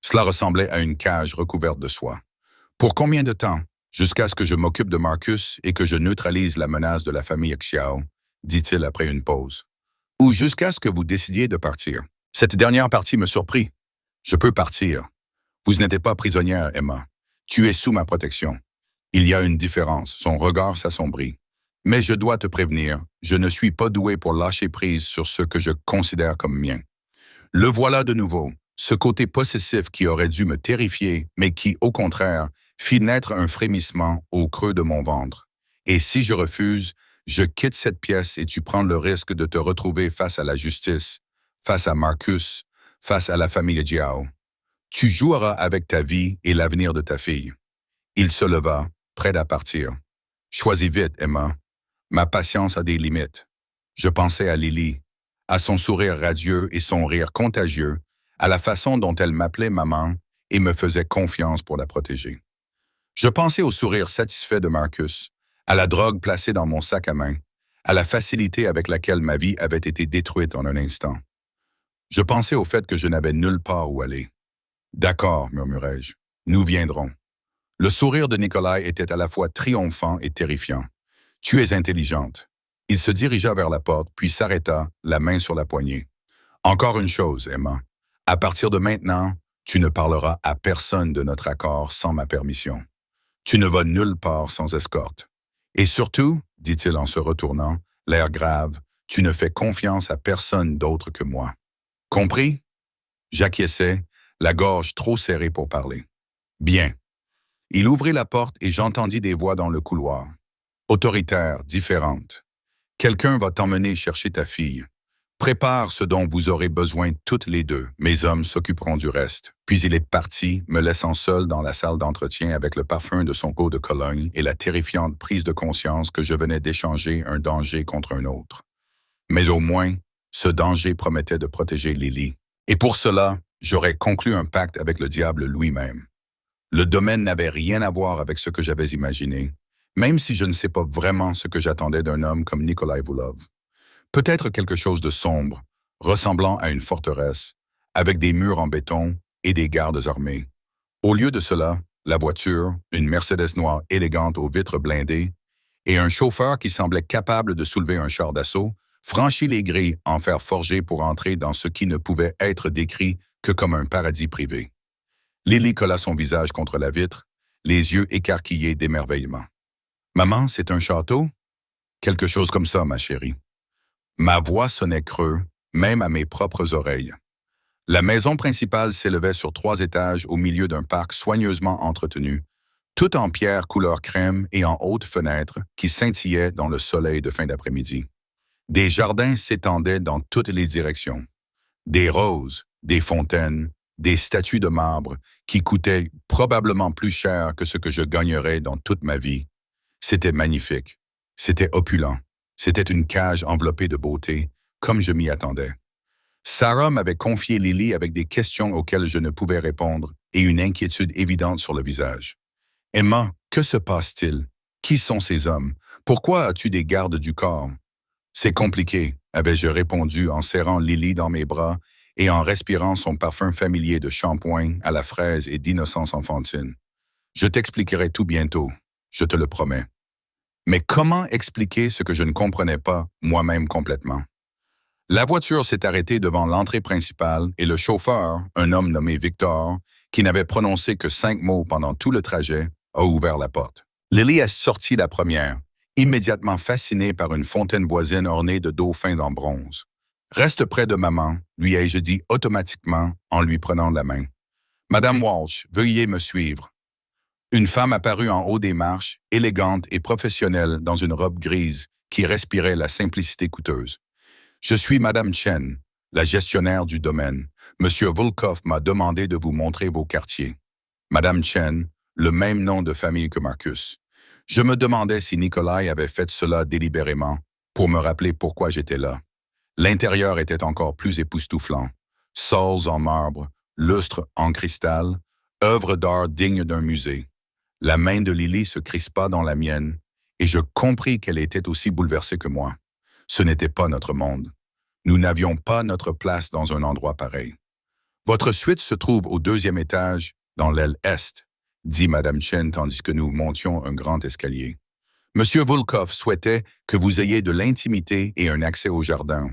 Cela ressemblait à une cage recouverte de soie. Pour combien de temps? Jusqu'à ce que je m'occupe de Marcus et que je neutralise la menace de la famille Xiao, dit-il après une pause. Ou jusqu'à ce que vous décidiez de partir. Cette dernière partie me surprit. Je peux partir. Vous n'êtes pas prisonnière, Emma. Tu es sous ma protection. Il y a une différence. Son regard s'assombrit. Mais je dois te prévenir, je ne suis pas doué pour lâcher prise sur ce que je considère comme mien. Le voilà de nouveau, ce côté possessif qui aurait dû me terrifier, mais qui, au contraire, fit naître un frémissement au creux de mon ventre. Et si je refuse, je quitte cette pièce et tu prends le risque de te retrouver face à la justice, face à Marcus, face à la famille Jiao. Tu joueras avec ta vie et l'avenir de ta fille. Il se leva, prêt à partir. Choisis vite, Emma. Ma patience a des limites. Je pensais à Lily, à son sourire radieux et son rire contagieux, à la façon dont elle m'appelait maman et me faisait confiance pour la protéger. Je pensais au sourire satisfait de Marcus, à la drogue placée dans mon sac à main, à la facilité avec laquelle ma vie avait été détruite en un instant. Je pensais au fait que je n'avais nulle part où aller. D'accord, murmurai-je, nous viendrons. Le sourire de Nikolai était à la fois triomphant et terrifiant. Tu es intelligente. Il se dirigea vers la porte, puis s'arrêta, la main sur la poignée. Encore une chose, Emma. À partir de maintenant, tu ne parleras à personne de notre accord sans ma permission. Tu ne vas nulle part sans escorte. Et surtout, dit-il en se retournant, l'air grave, tu ne fais confiance à personne d'autre que moi. Compris? J'acquiesçai, la gorge trop serrée pour parler. Bien. Il ouvrit la porte et j'entendis des voix dans le couloir. Autoritaires, différentes. Quelqu'un va t'emmener chercher ta fille. Prépare ce dont vous aurez besoin toutes les deux. Mes hommes s'occuperont du reste. Puis il est parti, me laissant seul dans la salle d'entretien avec le parfum de son eau de Cologne et la terrifiante prise de conscience que je venais d'échanger un danger contre un autre. Mais au moins, ce danger promettait de protéger Lily. Et pour cela, j'aurais conclu un pacte avec le diable lui-même. Le domaine n'avait rien à voir avec ce que j'avais imaginé, même si je ne sais pas vraiment ce que j'attendais d'un homme comme Nikolai Voulov. Peut-être quelque chose de sombre, ressemblant à une forteresse, avec des murs en béton et des gardes armés. Au lieu de cela, la voiture, une Mercedes noire élégante aux vitres blindées, et un chauffeur qui semblait capable de soulever un char d'assaut, franchit les grilles en fer forgé pour entrer dans ce qui ne pouvait être décrit que comme un paradis privé. Lily colla son visage contre la vitre, les yeux écarquillés d'émerveillement. « Maman, c'est un château? » « Quelque chose comme ça, ma chérie. » Ma voix sonnait creux, même à mes propres oreilles. La maison principale s'élevait sur 3 étages au milieu d'un parc soigneusement entretenu, tout en pierre couleur crème et en hautes fenêtres qui scintillaient dans le soleil de fin d'après-midi. Des jardins s'étendaient dans toutes les directions. Des roses, des fontaines, des statues de marbre qui coûtaient probablement plus cher que ce que je gagnerais dans toute ma vie. C'était magnifique. C'était opulent. C'était une cage enveloppée de beauté, comme je m'y attendais. Sarah m'avait confié Lily avec des questions auxquelles je ne pouvais répondre et une inquiétude évidente sur le visage. « Emma, que se passe-t-il? Qui sont ces hommes? Pourquoi as-tu des gardes du corps? » « C'est compliqué, avais-je répondu en serrant Lily dans mes bras et en respirant son parfum familier de shampoing à la fraise et d'innocence enfantine. Je t'expliquerai tout bientôt, je te le promets. Mais comment expliquer ce que je ne comprenais pas moi-même complètement? La voiture s'est arrêtée devant l'entrée principale et le chauffeur, un homme nommé Victor, qui n'avait prononcé que 5 mots pendant tout le trajet, a ouvert la porte. Lily est sortie la première, immédiatement fascinée par une fontaine voisine ornée de dauphins en bronze. « Reste près de maman », lui ai-je dit automatiquement en lui prenant la main. « Madame Walsh, veuillez me suivre. » Une femme apparut en haut des marches, élégante et professionnelle dans une robe grise qui respirait la simplicité coûteuse. « Je suis Madame Chen, la gestionnaire du domaine. Monsieur Volkov m'a demandé de vous montrer vos quartiers. » Madame Chen, le même nom de famille que Marcus. Je me demandais si Nikolai avait fait cela délibérément, pour me rappeler pourquoi j'étais là. L'intérieur était encore plus époustouflant. sols en marbre, lustres en cristal, œuvres d'art dignes d'un musée. La main de Lily se crispa dans la mienne, et je compris qu'elle était aussi bouleversée que moi. Ce n'était pas notre monde. Nous n'avions pas notre place dans un endroit pareil. Votre suite se trouve au deuxième étage, dans l'aile est, dit Madame Chen tandis que nous montions un grand escalier. Monsieur Volkov souhaitait que vous ayez de l'intimité et un accès au jardin.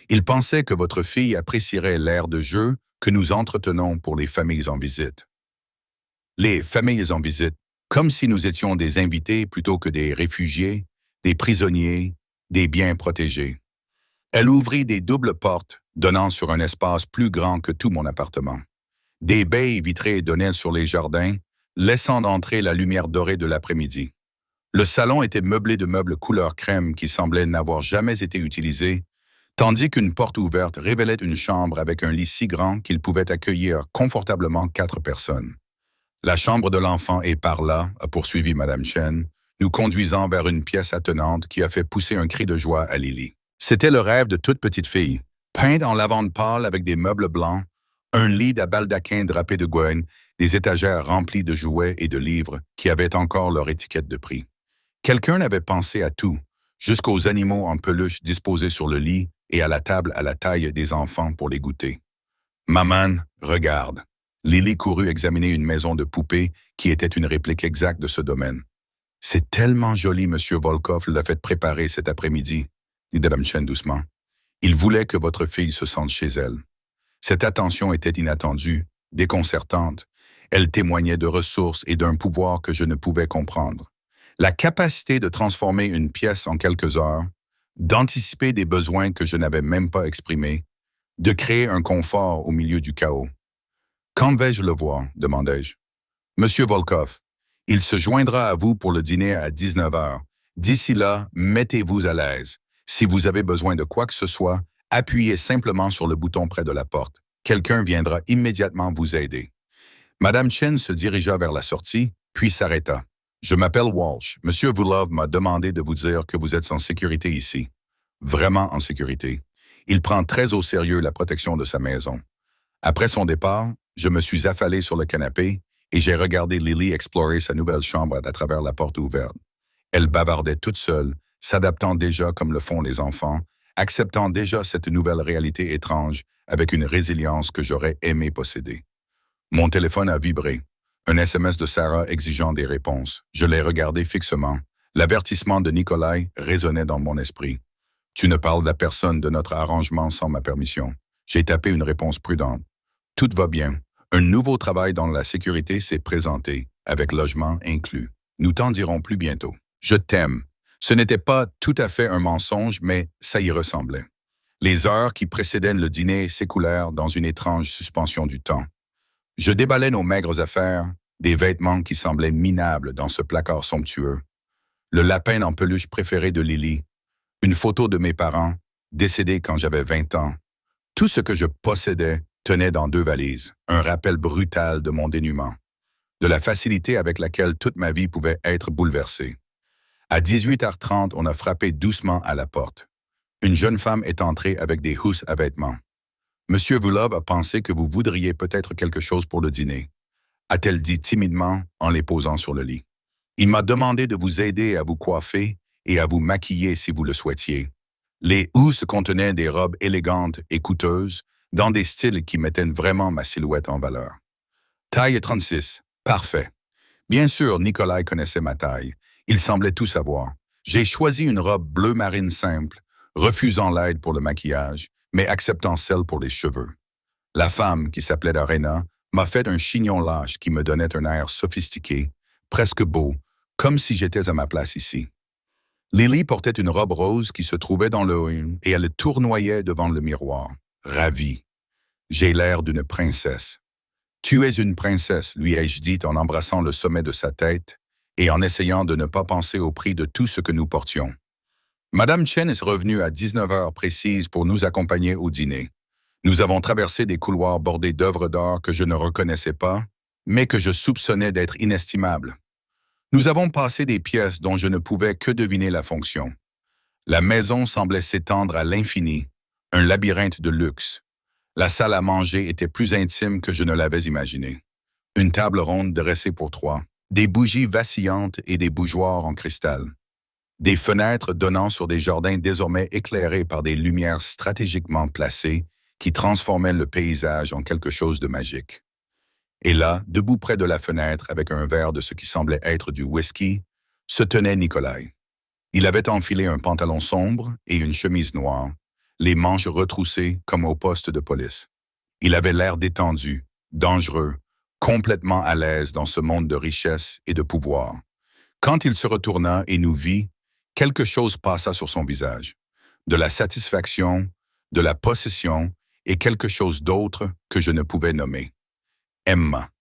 Il pensait que votre fille apprécierait l'air de jeu que nous entretenons pour les familles en visite. Les familles en visite, comme si nous étions des invités plutôt que des réfugiés, des prisonniers, des biens protégés. Elle ouvrit des doubles portes donnant sur un espace plus grand que tout mon appartement. Des baies vitrées donnaient sur les jardins, laissant entrer la lumière dorée de l'après-midi. Le salon était meublé de meubles couleur crème qui semblaient n'avoir jamais été utilisés, tandis qu'une porte ouverte révélait une chambre avec un lit si grand qu'il pouvait accueillir confortablement 4 personnes. La chambre de l'enfant est par là, a poursuivi Madame Chen, nous conduisant vers une pièce attenante qui a fait pousser un cri de joie à Lily. C'était le rêve de toute petite fille, peinte en lavande pâle avec des meubles blancs, un lit à baldaquin drapé de goëne, des étagères remplies de jouets et de livres qui avaient encore leur étiquette de prix. Quelqu'un avait pensé à tout, jusqu'aux animaux en peluche disposés sur le lit et à la table à la taille des enfants pour les goûter. « Maman, regarde !» Lily courut examiner une maison de poupées qui était une réplique exacte de ce domaine. « C'est tellement joli, Monsieur Volkov l'a fait préparer cet après-midi, » dit Madame Chen doucement. « Il voulait que votre fille se sente chez elle. » Cette attention était inattendue, déconcertante. Elle témoignait de ressources et d'un pouvoir que je ne pouvais comprendre. La capacité de transformer une pièce en quelques heures, d'anticiper des besoins que je n'avais même pas exprimés, de créer un confort au milieu du chaos. « Quand vais-je le voir ?» demandai-je. « Monsieur Volkov, il se joindra à vous pour le dîner à 19 heures. D'ici là, mettez-vous à l'aise. Si vous avez besoin de quoi que ce soit, appuyez simplement sur le bouton près de la porte. Quelqu'un viendra immédiatement vous aider. » Madame Chen se dirigea vers la sortie, puis s'arrêta. « Je m'appelle Walsh. Monsieur Volkov m'a demandé de vous dire que vous êtes en sécurité ici. Vraiment en sécurité. Il prend très au sérieux la protection de sa maison. » Après son départ, je me suis affalé sur le canapé et j'ai regardé Lily explorer sa nouvelle chambre à travers la porte ouverte. Elle bavardait toute seule, s'adaptant déjà comme le font les enfants, acceptant déjà cette nouvelle réalité étrange avec une résilience que j'aurais aimé posséder. Mon téléphone a vibré. Un SMS de Sarah exigeant des réponses. Je l'ai regardé fixement. L'avertissement de Nikolai résonnait dans mon esprit. « Tu ne parles à personne de notre arrangement sans ma permission. » J'ai tapé une réponse prudente. « Tout va bien. Un nouveau travail dans la sécurité s'est présenté, avec logement inclus. Nous t'en dirons plus bientôt. Je t'aime. » Ce n'était pas tout à fait un mensonge, mais ça y ressemblait. Les heures qui précédaient le dîner s'écoulèrent dans une étrange suspension du temps. Je déballais nos maigres affaires, des vêtements qui semblaient minables dans ce placard somptueux. Le lapin en peluche préféré de Lily, une photo de mes parents, décédés quand j'avais 20 ans. Tout ce que je possédais tenait dans 2 valises, un rappel brutal de mon dénuement, de la facilité avec laquelle toute ma vie pouvait être bouleversée. À 18h30, on a frappé doucement à la porte. Une jeune femme est entrée avec des housses à vêtements. « Monsieur Volkov a pensé que vous voudriez peut-être quelque chose pour le dîner », a-t-elle dit timidement en les posant sur le lit. « Il m'a demandé de vous aider à vous coiffer et à vous maquiller si vous le souhaitiez. » Les housses contenaient des robes élégantes et coûteuses, dans des styles qui mettaient vraiment ma silhouette en valeur. Taille 36. Parfait. Bien sûr, Nikolai connaissait ma taille. Il semblait tout savoir. J'ai choisi une robe bleu marine simple, refusant l'aide pour le maquillage, mais acceptant celle pour les cheveux. La femme, qui s'appelait Arena, m'a fait un chignon lâche qui me donnait un air sophistiqué, presque beau, comme si j'étais à ma place ici. Lily portait une robe rose qui se trouvait dans le haut et elle tournoyait devant le miroir, ravie. J'ai l'air d'une princesse. « Tu es une princesse », lui ai-je dit en embrassant le sommet de sa tête et en essayant de ne pas penser au prix de tout ce que nous portions. Madame Chen est revenue à 19 heures précises pour nous accompagner au dîner. Nous avons traversé des couloirs bordés d'œuvres d'art que je ne reconnaissais pas, mais que je soupçonnais d'être inestimables. Nous avons passé des pièces dont je ne pouvais que deviner la fonction. La maison semblait s'étendre à l'infini, un labyrinthe de luxe. La salle à manger était plus intime que je ne l'avais imaginé. Une table ronde dressée pour trois, des bougies vacillantes et des bougeoirs en cristal. Des fenêtres donnant sur des jardins désormais éclairés par des lumières stratégiquement placées qui transformaient le paysage en quelque chose de magique. Et là, debout près de la fenêtre avec un verre de ce qui semblait être du whisky, se tenait Nikolai. Il avait enfilé un pantalon sombre et une chemise noire, les manches retroussées comme au poste de police. Il avait l'air détendu, dangereux, complètement à l'aise dans ce monde de richesse et de pouvoir. Quand il se retourna et nous vit, quelque chose passa sur son visage. De la satisfaction, de la possession et quelque chose d'autre que je ne pouvais nommer. Emma.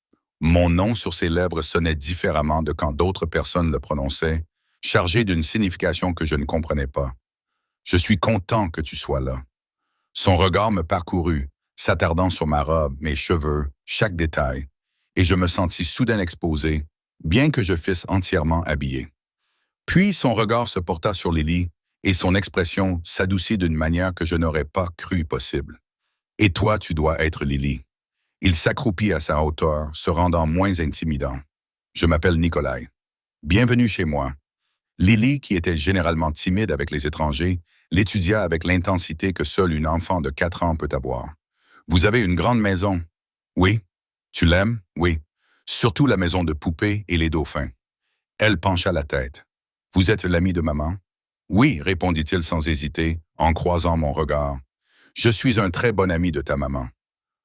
Mon nom sur ses lèvres sonnait différemment de quand d'autres personnes le prononçaient, chargé d'une signification que je ne comprenais pas. Je suis content que tu sois là. Son regard me parcourut, s'attardant sur ma robe, mes cheveux, chaque détail, et je me sentis soudain exposé, bien que je fisse entièrement habillé. Puis son regard se porta sur Lily, et son expression s'adoucit d'une manière que je n'aurais pas cru possible. « Et toi, tu dois être Lily. » Il s'accroupit à sa hauteur, se rendant moins intimidant. « Je m'appelle Nikolai. Bienvenue chez moi. » Lily, qui était généralement timide avec les étrangers, l'étudia avec l'intensité que seule une enfant de 4 ans peut avoir. « Vous avez une grande maison. »« Oui. »« Tu l'aimes? »« Oui. »« Surtout la maison de poupées et les dauphins. » Elle pencha la tête. « Vous êtes l'ami de maman? »« Oui, » répondit-il sans hésiter, en croisant mon regard. « Je suis un très bon ami de ta maman. »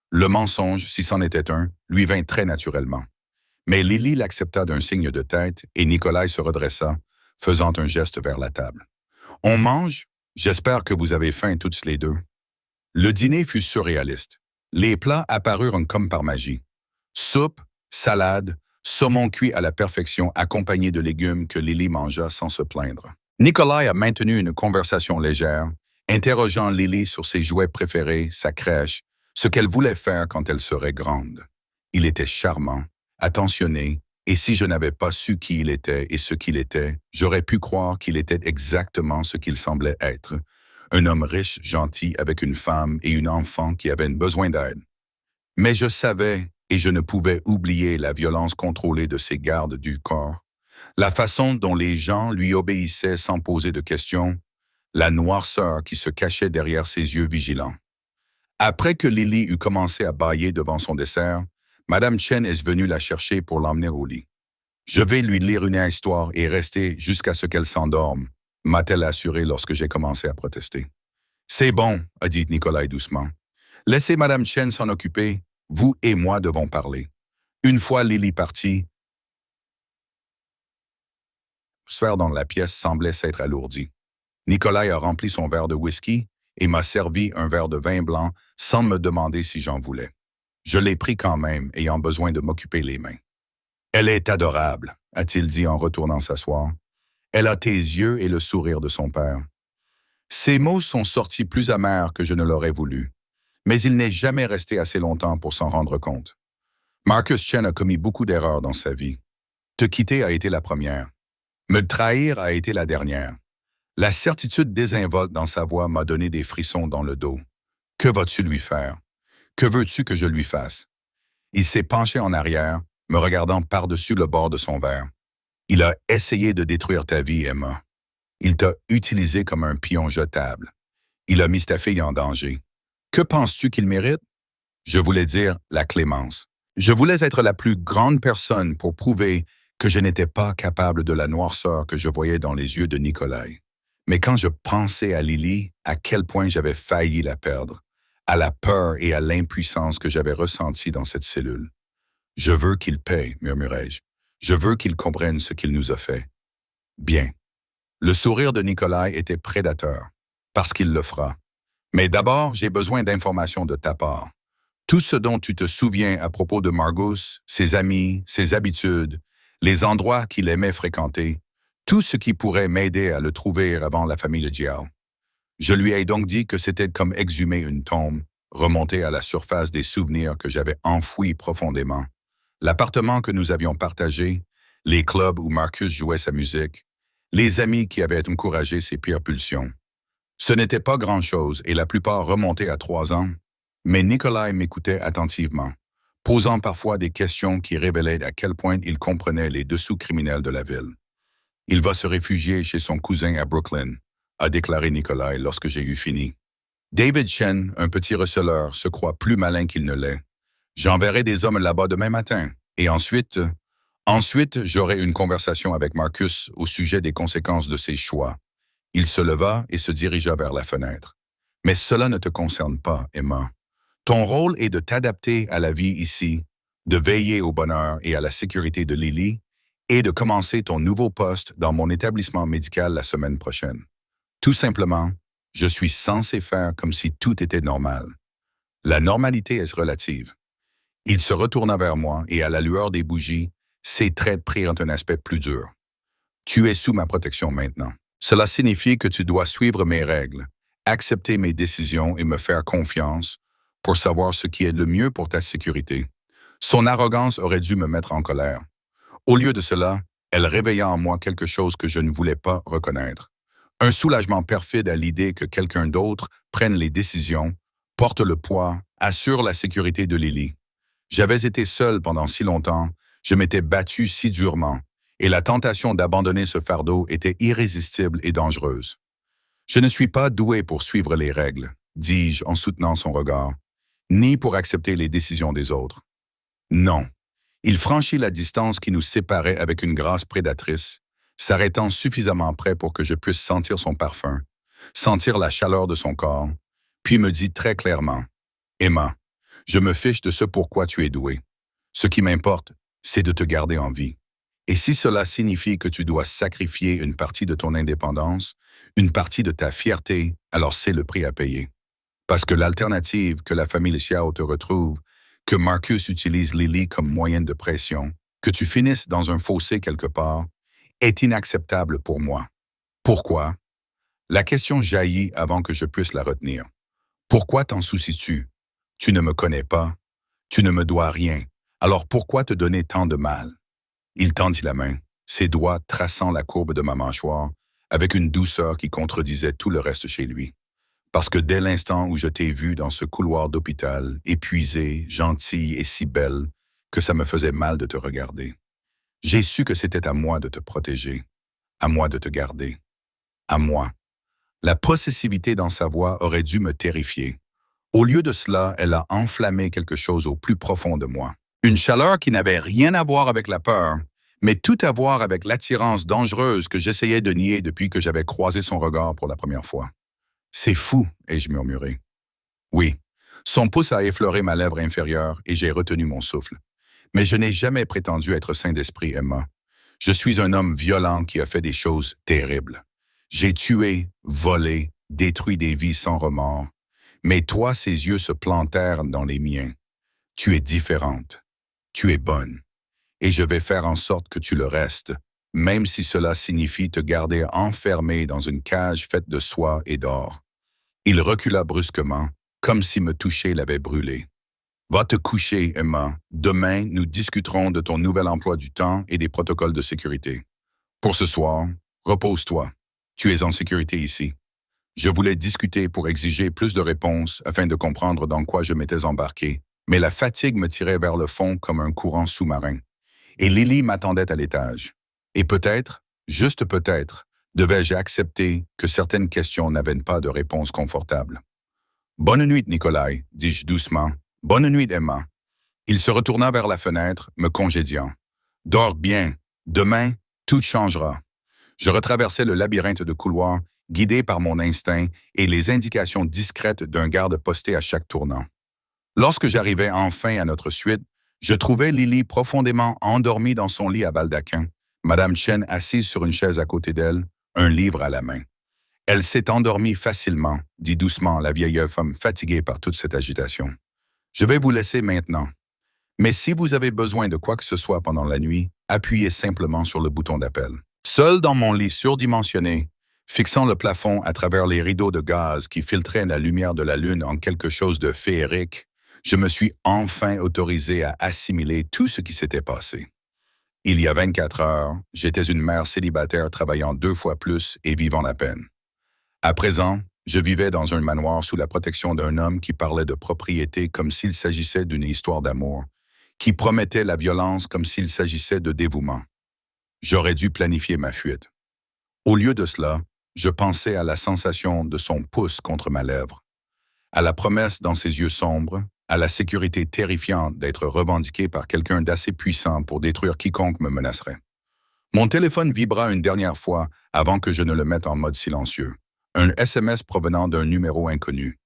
Le mensonge, si c'en était un, lui vint très naturellement. Mais Lily l'accepta d'un signe de tête et Nikolai se redressa, faisant un geste vers la table. « On mange? J'espère que vous avez faim toutes les deux. » Le dîner fut surréaliste. Les plats apparurent comme par magie. Soupe, salade, saumon cuit à la perfection accompagné de légumes que Lily mangea sans se plaindre. Nikolai a maintenu une conversation légère, interrogeant Lily sur ses jouets préférés, sa crèche, ce qu'elle voulait faire quand elle serait grande. Il était charmant, attentionné, et si je n'avais pas su qui il était et ce qu'il était, j'aurais pu croire qu'il était exactement ce qu'il semblait être, un homme riche, gentil, avec une femme et une enfant qui avaient besoin d'aide. Mais je savais, et je ne pouvais oublier la violence contrôlée de ses gardes du corps, la façon dont les gens lui obéissaient sans poser de questions, la noirceur qui se cachait derrière ses yeux vigilants. Après que Lily eut commencé à bâiller devant son dessert, Madame Chen est venue la chercher pour l'emmener au lit. « Je vais lui lire une histoire et rester jusqu'à ce qu'elle s'endorme », m'a-t-elle assuré lorsque j'ai commencé à protester. « C'est bon », a dit Nikolai doucement. « Laissez Madame Chen s'en occuper, vous et moi devons parler. » Une fois Lily partie, l'atmosphère dans la pièce semblait s'être alourdie. Nikolai a rempli son verre de whisky et m'a servi un verre de vin blanc sans me demander si j'en voulais. Je l'ai pris quand même, ayant besoin de m'occuper les mains. « Elle est adorable », a-t-il dit en retournant s'asseoir. « Elle a tes yeux et le sourire de son père. » Ces mots sont sortis plus amers que je ne l'aurais voulu, mais il n'est jamais resté assez longtemps pour s'en rendre compte. Marcus Chen a commis beaucoup d'erreurs dans sa vie. Te quitter a été la première. Me trahir a été la dernière. La certitude désinvolte dans sa voix m'a donné des frissons dans le dos. Que vas-tu lui faire? Que veux-tu que je lui fasse? Il s'est penché en arrière, me regardant par-dessus le bord de son verre. Il a essayé de détruire ta vie, Emma. Il t'a utilisé comme un pion jetable. Il a mis ta fille en danger. Que penses-tu qu'il mérite? Je voulais dire la clémence. Je voulais être la plus grande personne pour prouver que je n'étais pas capable de la noirceur que je voyais dans les yeux de Nikolai. Mais quand je pensais à Lily, à quel point j'avais failli la perdre, à la peur et à l'impuissance que j'avais ressentie dans cette cellule. « Je veux qu'il paye, » murmurai-je. « Je veux qu'il comprenne ce qu'il nous a fait. » Bien. Le sourire de Nikolai était prédateur, parce qu'il le fera. Mais d'abord, j'ai besoin d'informations de ta part. Tout ce dont tu te souviens à propos de Margus, ses amis, ses habitudes, les endroits qu'il aimait fréquenter, tout ce qui pourrait m'aider à le trouver avant la famille de Jiao. Je lui ai donc dit que c'était comme exhumer une tombe, remonter à la surface des souvenirs que j'avais enfouis profondément. L'appartement que nous avions partagé, les clubs où Marcus jouait sa musique, les amis qui avaient encouragé ses pires pulsions. Ce n'était pas grand-chose et la plupart remontaient à 3 ans. Mais Nikolai m'écoutait attentivement, posant parfois des questions qui révélaient à quel point il comprenait les dessous criminels de la ville. Il va se réfugier chez son cousin à Brooklyn, a déclaré Nikolai lorsque j'ai eu fini. David Chen, un petit receleur, se croit plus malin qu'il ne l'est. J'enverrai des hommes là-bas demain matin. Et ensuite, j'aurai une conversation avec Marcus au sujet des conséquences de ses choix. Il se leva et se dirigea vers la fenêtre. Mais cela ne te concerne pas, Emma. Ton rôle est de t'adapter à la vie ici, de veiller au bonheur et à la sécurité de Lily, et de commencer ton nouveau poste dans mon établissement médical la semaine prochaine. Tout simplement, je suis censé faire comme si tout était normal. La normalité est relative. Il se retourna vers moi et à la lueur des bougies, ses traits prirent un aspect plus dur. Tu es sous ma protection maintenant. Cela signifie que tu dois suivre mes règles, accepter mes décisions et me faire confiance pour savoir ce qui est le mieux pour ta sécurité. Son arrogance aurait dû me mettre en colère. Au lieu de cela, elle réveilla en moi quelque chose que je ne voulais pas reconnaître. Un soulagement perfide à l'idée que quelqu'un d'autre prenne les décisions, porte le poids, assure la sécurité de Lily. J'avais été seul pendant si longtemps, je m'étais battu si durement, et la tentation d'abandonner ce fardeau était irrésistible et dangereuse. Je ne suis pas doué pour suivre les règles, dis-je en soutenant son regard, ni pour accepter les décisions des autres. Non. Il franchit la distance qui nous séparait avec une grâce prédatrice, s'arrêtant suffisamment près pour que je puisse sentir son parfum, sentir la chaleur de son corps, puis me dit très clairement, « Emma, je me fiche de ce pourquoi tu es douée. Ce qui m'importe, c'est de te garder en vie. Et si cela signifie que tu dois sacrifier une partie de ton indépendance, une partie de ta fierté, alors c'est le prix à payer. Parce que l'alternative que la famille Xiao te retrouve, que Marcus utilise Lily comme moyen de pression, que tu finisses dans un fossé quelque part, est inacceptable pour moi. Pourquoi? La question jaillit avant que je puisse la retenir. Pourquoi t'en soucies-tu? Tu ne me connais pas. Tu ne me dois rien. Alors pourquoi te donner tant de mal? Il tendit la main, ses doigts traçant la courbe de ma mâchoire, avec une douceur qui contredisait tout le reste chez lui. Parce que dès l'instant où je t'ai vue dans ce couloir d'hôpital, épuisée, gentille et si belle, que ça me faisait mal de te regarder. J'ai su que c'était à moi de te protéger, à moi de te garder, à moi. La possessivité dans sa voix aurait dû me terrifier. Au lieu de cela, elle a enflammé quelque chose au plus profond de moi. Une chaleur qui n'avait rien à voir avec la peur, mais tout à voir avec l'attirance dangereuse que j'essayais de nier depuis que j'avais croisé son regard pour la première fois. C'est fou, ai-je murmuré. Oui, son pouce a effleuré ma lèvre inférieure et j'ai retenu mon souffle. Mais je n'ai jamais prétendu être saint d'esprit, Emma. Je suis un homme violent qui a fait des choses terribles. J'ai tué, volé, détruit des vies sans remords. Mais toi, ses yeux se plantèrent dans les miens. Tu es différente. Tu es bonne. Et je vais faire en sorte que tu le restes, même si cela signifie te garder enfermé dans une cage faite de soie et d'or. Il recula brusquement, comme si me toucher l'avait brûlé. Va te coucher, Emma. Demain, nous discuterons de ton nouvel emploi du temps et des protocoles de sécurité. Pour ce soir, repose-toi. Tu es en sécurité ici. Je voulais discuter pour exiger plus de réponses afin de comprendre dans quoi je m'étais embarqué, mais la fatigue me tirait vers le fond comme un courant sous-marin. Et Lily m'attendait à l'étage. Et peut-être, juste peut-être, devais-je accepter que certaines questions n'avaient pas de réponse confortable. « Bonne nuit, Nikolai, dis-je doucement. « Bonne nuit, Emma. » Il se retourna vers la fenêtre, me congédiant. « Dors bien. Demain, tout changera. » Je retraversais le labyrinthe de couloirs, guidé par mon instinct et les indications discrètes d'un garde posté à chaque tournant. Lorsque j'arrivais enfin à notre suite, je trouvais Lily profondément endormie dans son lit à baldaquin, Madame Chen assise sur une chaise à côté d'elle, un livre à la main. « Elle s'est endormie facilement, » dit doucement la vieille femme fatiguée par toute cette agitation. « Je vais vous laisser maintenant. Mais si vous avez besoin de quoi que ce soit pendant la nuit, appuyez simplement sur le bouton d'appel. » Seul dans mon lit surdimensionné, fixant le plafond à travers les rideaux de gaz qui filtraient la lumière de la lune en quelque chose de féerique, je me suis enfin autorisé à assimiler tout ce qui s'était passé. Il y a 24 heures, j'étais une mère célibataire travaillant 2 fois plus et vivant la peine. À présent, Je vivais dans un manoir sous la protection d'un homme qui parlait de propriété comme s'il s'agissait d'une histoire d'amour, qui promettait la violence comme s'il s'agissait de dévouement. J'aurais dû planifier ma fuite. Au lieu de cela, je pensais à la sensation de son pouce contre ma lèvre, à la promesse dans ses yeux sombres, à la sécurité terrifiante d'être revendiqué par quelqu'un d'assez puissant pour détruire quiconque me menacerait. Mon téléphone vibra une dernière fois avant que je ne le mette en mode silencieux. Un SMS provenant d'un numéro inconnu.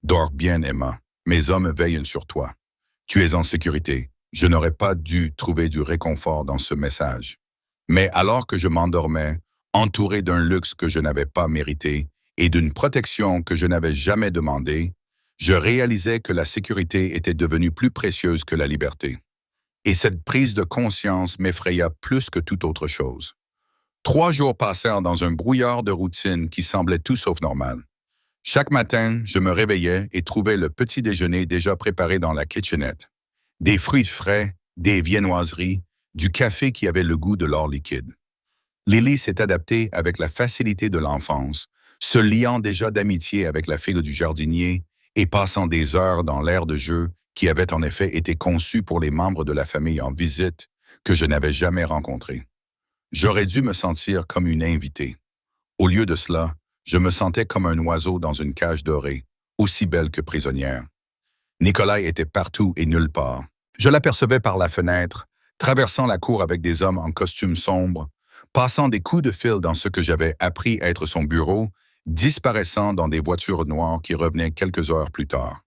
Dors bien, Emma. Mes hommes veillent sur toi. Tu es en sécurité. Je n'aurais pas dû trouver du réconfort dans ce message. Mais alors que je m'endormais, entouré d'un luxe que je n'avais pas mérité et d'une protection que je n'avais jamais demandée, je réalisais que la sécurité était devenue plus précieuse que la liberté. Et cette prise de conscience m'effraya plus que toute autre chose. 3 jours passèrent dans un brouillard de routine qui semblait tout sauf normal. Chaque matin, je me réveillais et trouvais le petit déjeuner déjà préparé dans la kitchenette. Des fruits frais, des viennoiseries, du café qui avait le goût de l'or liquide. Lily s'est adaptée avec la facilité de l'enfance, se liant déjà d'amitié avec la fille du jardinier et passant des heures dans l'aire de jeu qui avait en effet été conçu pour les membres de la famille en visite que je n'avais jamais rencontrés. J'aurais dû me sentir comme une invitée. Au lieu de cela, je me sentais comme un oiseau dans une cage dorée, aussi belle que prisonnière. Nikolai était partout et nulle part. Je l'apercevais par la fenêtre, traversant la cour avec des hommes en costume sombre, passant des coups de fil dans ce que j'avais appris être son bureau, disparaissant dans des voitures noires qui revenaient quelques heures plus tard.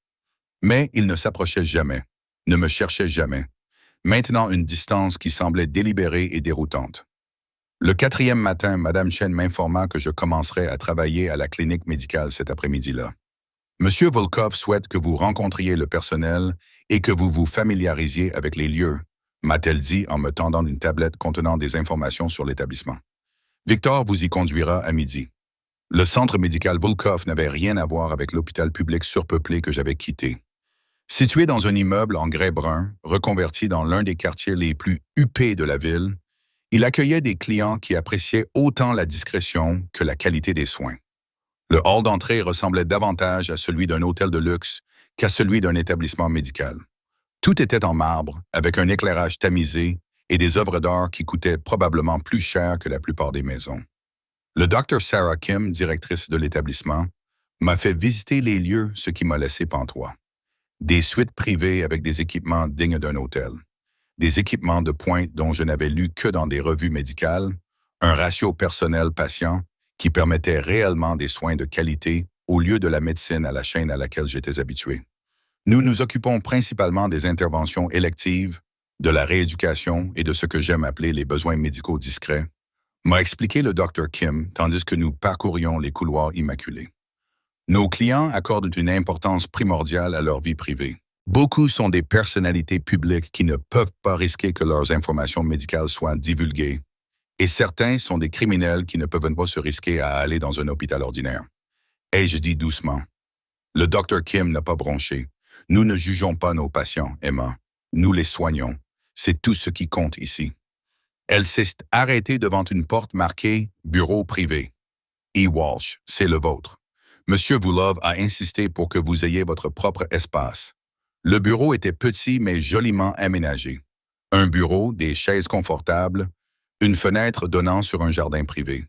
Mais il ne s'approchait jamais, ne me cherchait jamais, maintenant une distance qui semblait délibérée et déroutante. Le 4e matin, Mme Chen m'informa que je commencerais à travailler à la clinique médicale cet après-midi-là. Monsieur Volkov souhaite que vous rencontriez le personnel et que vous vous familiarisiez avec les lieux, m'a-t-elle dit en me tendant une tablette contenant des informations sur l'établissement. Victor vous y conduira à midi. Le centre médical Volkov n'avait rien à voir avec l'hôpital public surpeuplé que j'avais quitté. Situé dans un immeuble en grès brun, reconverti dans l'un des quartiers les plus huppés de la ville, il accueillait des clients qui appréciaient autant la discrétion que la qualité des soins. Le hall d'entrée ressemblait davantage à celui d'un hôtel de luxe qu'à celui d'un établissement médical. Tout était en marbre, avec un éclairage tamisé et des œuvres d'art qui coûtaient probablement plus cher que la plupart des maisons. Le Dr Sarah Kim, directrice de l'établissement, m'a fait visiter les lieux, ce qui m'a laissé pantois. Des suites privées avec des équipements dignes d'un hôtel. Des équipements de pointe dont je n'avais lu que dans des revues médicales, un ratio personnel-patient qui permettait réellement des soins de qualité au lieu de la médecine à la chaîne à laquelle j'étais habitué. Nous nous occupons principalement des interventions électives, de la rééducation et de ce que j'aime appeler les besoins médicaux discrets, m'a expliqué le Dr Kim tandis que nous parcourions les couloirs immaculés. Nos clients accordent une importance primordiale à leur vie privée. Beaucoup sont des personnalités publiques qui ne peuvent pas risquer que leurs informations médicales soient divulguées, et certains sont des criminels qui ne peuvent pas se risquer à aller dans un hôpital ordinaire. Ai-je dit doucement. Le Dr Kim n'a pas bronché. Nous ne jugeons pas nos patients, Emma. Nous les soignons. C'est tout ce qui compte ici. Elle s'est arrêtée devant une porte marquée « Bureau privé ». E. Walsh, c'est le vôtre. Monsieur Vulov a insisté pour que vous ayez votre propre espace. Le bureau était petit mais joliment aménagé. Un bureau, des chaises confortables, une fenêtre donnant sur un jardin privé.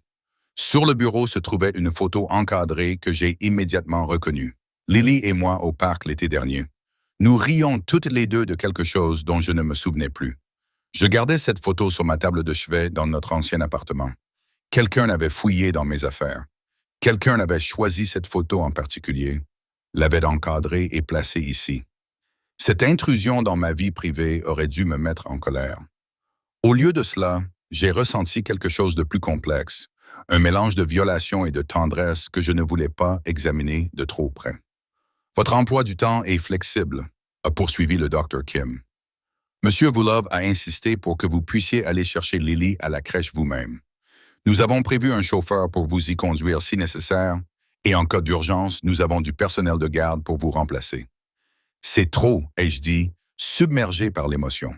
Sur le bureau se trouvait une photo encadrée que j'ai immédiatement reconnue. Lily et moi au parc l'été dernier. Nous rions toutes les deux de quelque chose dont je ne me souvenais plus. Je gardais cette photo sur ma table de chevet dans notre ancien appartement. Quelqu'un avait fouillé dans mes affaires. Quelqu'un avait choisi cette photo en particulier, l'avait encadrée et placée ici. Cette intrusion dans ma vie privée aurait dû me mettre en colère. Au lieu de cela, j'ai ressenti quelque chose de plus complexe, un mélange de violation et de tendresse que je ne voulais pas examiner de trop près. Votre emploi du temps est flexible, a poursuivi le Dr Kim. Monsieur Vulov a insisté pour que vous puissiez aller chercher Lily à la crèche vous-même. Nous avons prévu un chauffeur pour vous y conduire si nécessaire, et en cas d'urgence, nous avons du personnel de garde pour vous remplacer. C'est trop, ai-je dit, submergé par l'émotion.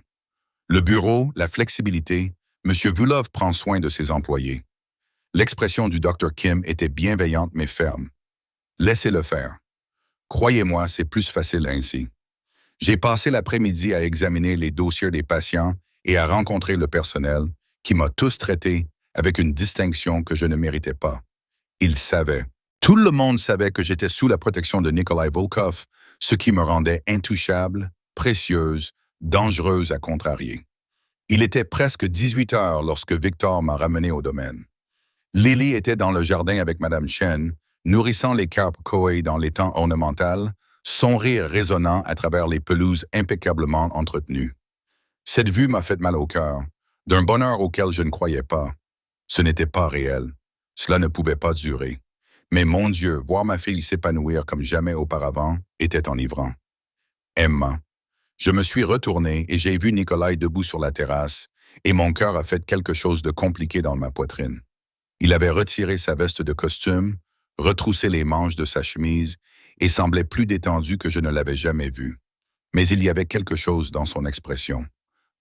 Le bureau, la flexibilité, Monsieur Vulov prend soin de ses employés. L'expression du Dr Kim était bienveillante mais ferme. Laissez-le faire. Croyez-moi, c'est plus facile ainsi. J'ai passé l'après-midi à examiner les dossiers des patients et à rencontrer le personnel qui m'a tous traité avec une distinction que je ne méritais pas. Ils savaient. Tout le monde savait que j'étais sous la protection de Nikolai Volkov, ce qui me rendait intouchable, précieuse, dangereuse à contrarier. Il était presque 18 heures lorsque Victor m'a ramené au domaine. Lily était dans le jardin avec Madame Chen, nourrissant les carpes koi dans l'étang ornemental, son rire résonnant à travers les pelouses impeccablement entretenues. Cette vue m'a fait mal au cœur, d'un bonheur auquel je ne croyais pas. Ce n'était pas réel. Cela ne pouvait pas durer. Mais mon Dieu, voir ma fille s'épanouir comme jamais auparavant était enivrant. Emma. Je me suis retourné et j'ai vu Nikolai debout sur la terrasse, et mon cœur a fait quelque chose de compliqué dans ma poitrine. Il avait retiré sa veste de costume, retroussé les manches de sa chemise et semblait plus détendu que je ne l'avais jamais vu. Mais il y avait quelque chose dans son expression,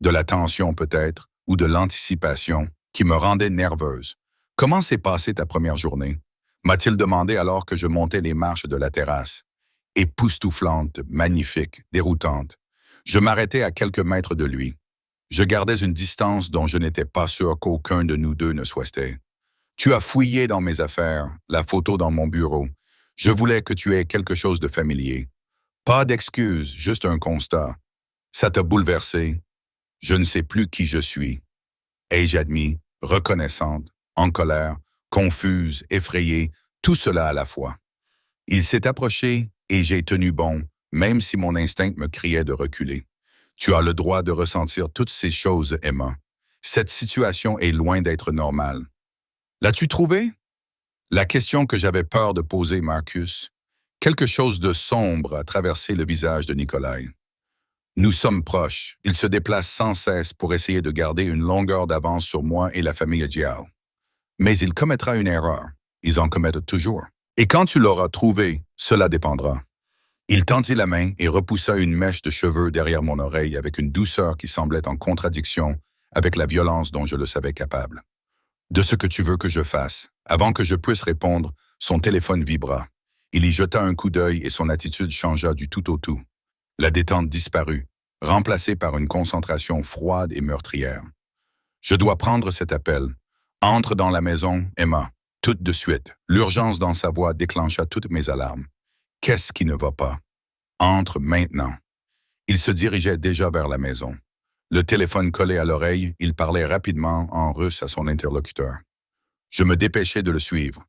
de la tension peut-être, ou de l'anticipation, qui me rendait nerveuse. « Comment s'est passée ta première journée ?» m'a-t-il demandé alors que je montais les marches de la terrasse. Époustouflante, magnifique, déroutante. Je m'arrêtais à quelques mètres de lui. Je gardais une distance dont je n'étais pas sûr qu'aucun de nous deux ne souhaitait. Tu as fouillé dans mes affaires, la photo dans mon bureau. Je voulais que tu aies quelque chose de familier. Pas d'excuses, juste un constat. Ça t'a bouleversé. Je ne sais plus qui je suis. Ai-je admis, reconnaissante, en colère, confuse, effrayée, tout cela à la fois. Il s'est approché et j'ai tenu bon, même si mon instinct me criait de reculer. Tu as le droit de ressentir toutes ces choses, Emma. Cette situation est loin d'être normale. L'as-tu trouvé? La question que j'avais peur de poser, Marcus. Quelque chose de sombre a traversé le visage de Nikolai. Nous sommes proches. Il se déplace sans cesse pour essayer de garder une longueur d'avance sur moi et la famille Jiao. Mais il commettra une erreur. Ils en commettent toujours. Et quand tu l'auras trouvé, cela dépendra. Il tendit la main et repoussa une mèche de cheveux derrière mon oreille avec une douceur qui semblait en contradiction avec la violence dont je le savais capable. De ce que tu veux que je fasse. Avant que je puisse répondre, son téléphone vibra. Il y jeta un coup d'œil et son attitude changea du tout au tout. La détente disparut, remplacée par une concentration froide et meurtrière. Je dois prendre cet appel. Entre dans la maison, Emma. Tout de suite. L'urgence dans sa voix déclencha toutes mes alarmes. Qu'est-ce qui ne va pas? Entre maintenant. Il se dirigeait déjà vers la maison. Le téléphone collé à l'oreille, il parlait rapidement en russe à son interlocuteur. Je me dépêchais de le suivre,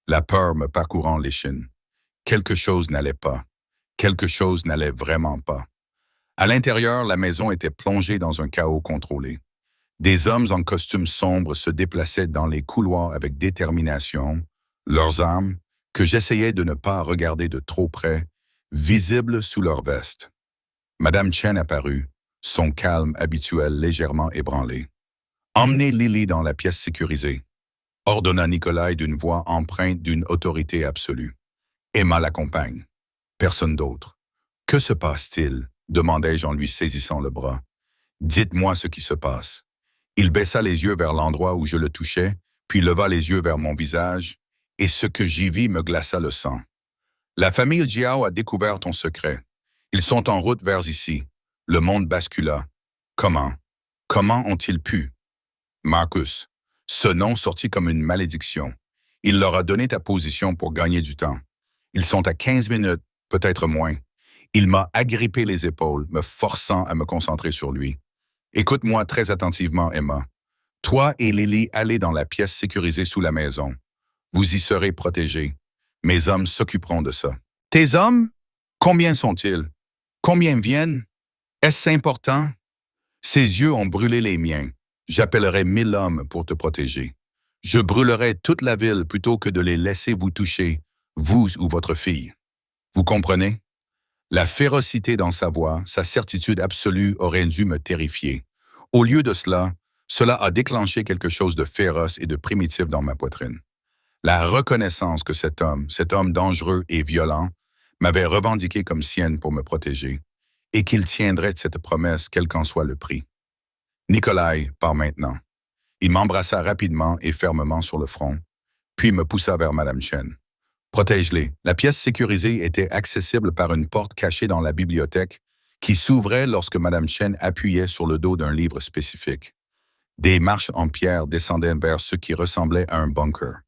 la peur me parcourant l'échine. Quelque chose n'allait pas. Quelque chose n'allait vraiment pas. À l'intérieur, la maison était plongée dans un chaos contrôlé. Des hommes en costume sombre se déplaçaient dans les couloirs avec détermination, leurs armes, que j'essayais de ne pas regarder de trop près, visibles sous leurs vestes. Madame Chen apparut, son calme habituel légèrement ébranlé. « Emmenez Lily dans la pièce sécurisée », ordonna Nikolai d'une voix empreinte d'une autorité absolue. Emma l'accompagne. Personne d'autre. « Que se passe-t-il » demandai-je en lui saisissant le bras. « Dites-moi ce qui se passe. » Il baissa les yeux vers l'endroit où je le touchais, puis leva les yeux vers mon visage, et ce que j'y vis me glaça le sang. « La famille Jiao a découvert ton secret. Ils sont en route vers ici. Le monde bascula. Comment? Comment ont-ils pu? Marcus, ce nom sortit comme une malédiction. Il leur a donné ta position pour gagner du temps. Ils sont à 15 minutes, peut-être moins. Il m'a agrippé les épaules, me forçant à me concentrer sur lui. Écoute-moi très attentivement, Emma. Toi et Lily allez dans la pièce sécurisée sous la maison. Vous y serez protégés. Mes hommes s'occuperont de ça. Tes hommes? Combien sont-ils? Combien viennent? Est-ce important? Ses yeux ont brûlé les miens. J'appellerai 1000 hommes pour te protéger. Je brûlerai toute la ville plutôt que de les laisser vous toucher, vous ou votre fille. Vous comprenez? La férocité dans sa voix, sa certitude absolue auraient dû me terrifier. Au lieu de cela, cela a déclenché quelque chose de féroce et de primitif dans ma poitrine. La reconnaissance que cet homme dangereux et violent, m'avait revendiqué comme sienne pour me protéger, et qu'il tiendrait de cette promesse quel qu'en soit le prix. Nikolai, pars maintenant. Il m'embrassa rapidement et fermement sur le front, puis me poussa vers Madame Chen. Protège-les. La pièce sécurisée était accessible par une porte cachée dans la bibliothèque qui s'ouvrait lorsque Madame Chen appuyait sur le dos d'un livre spécifique. Des marches en pierre descendaient vers ce qui ressemblait à un bunker.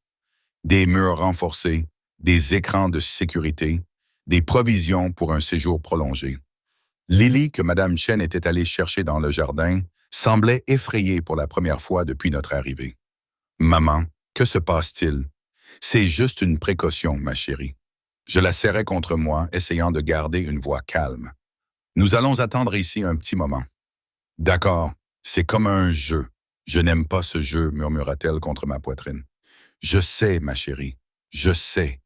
Des murs renforcés, des écrans de sécurité, des provisions pour un séjour prolongé. Lily, que Madame Chen était allée chercher dans le jardin, semblait effrayée pour la première fois depuis notre arrivée. « Maman, que se passe-t-il? C'est juste une précaution, ma chérie. » Je la serrais contre moi, essayant de garder une voix calme. « Nous allons attendre ici un petit moment. »« D'accord, c'est comme un jeu. Je n'aime pas ce jeu, murmura-t-elle contre ma poitrine. « Je sais, ma chérie, je sais. »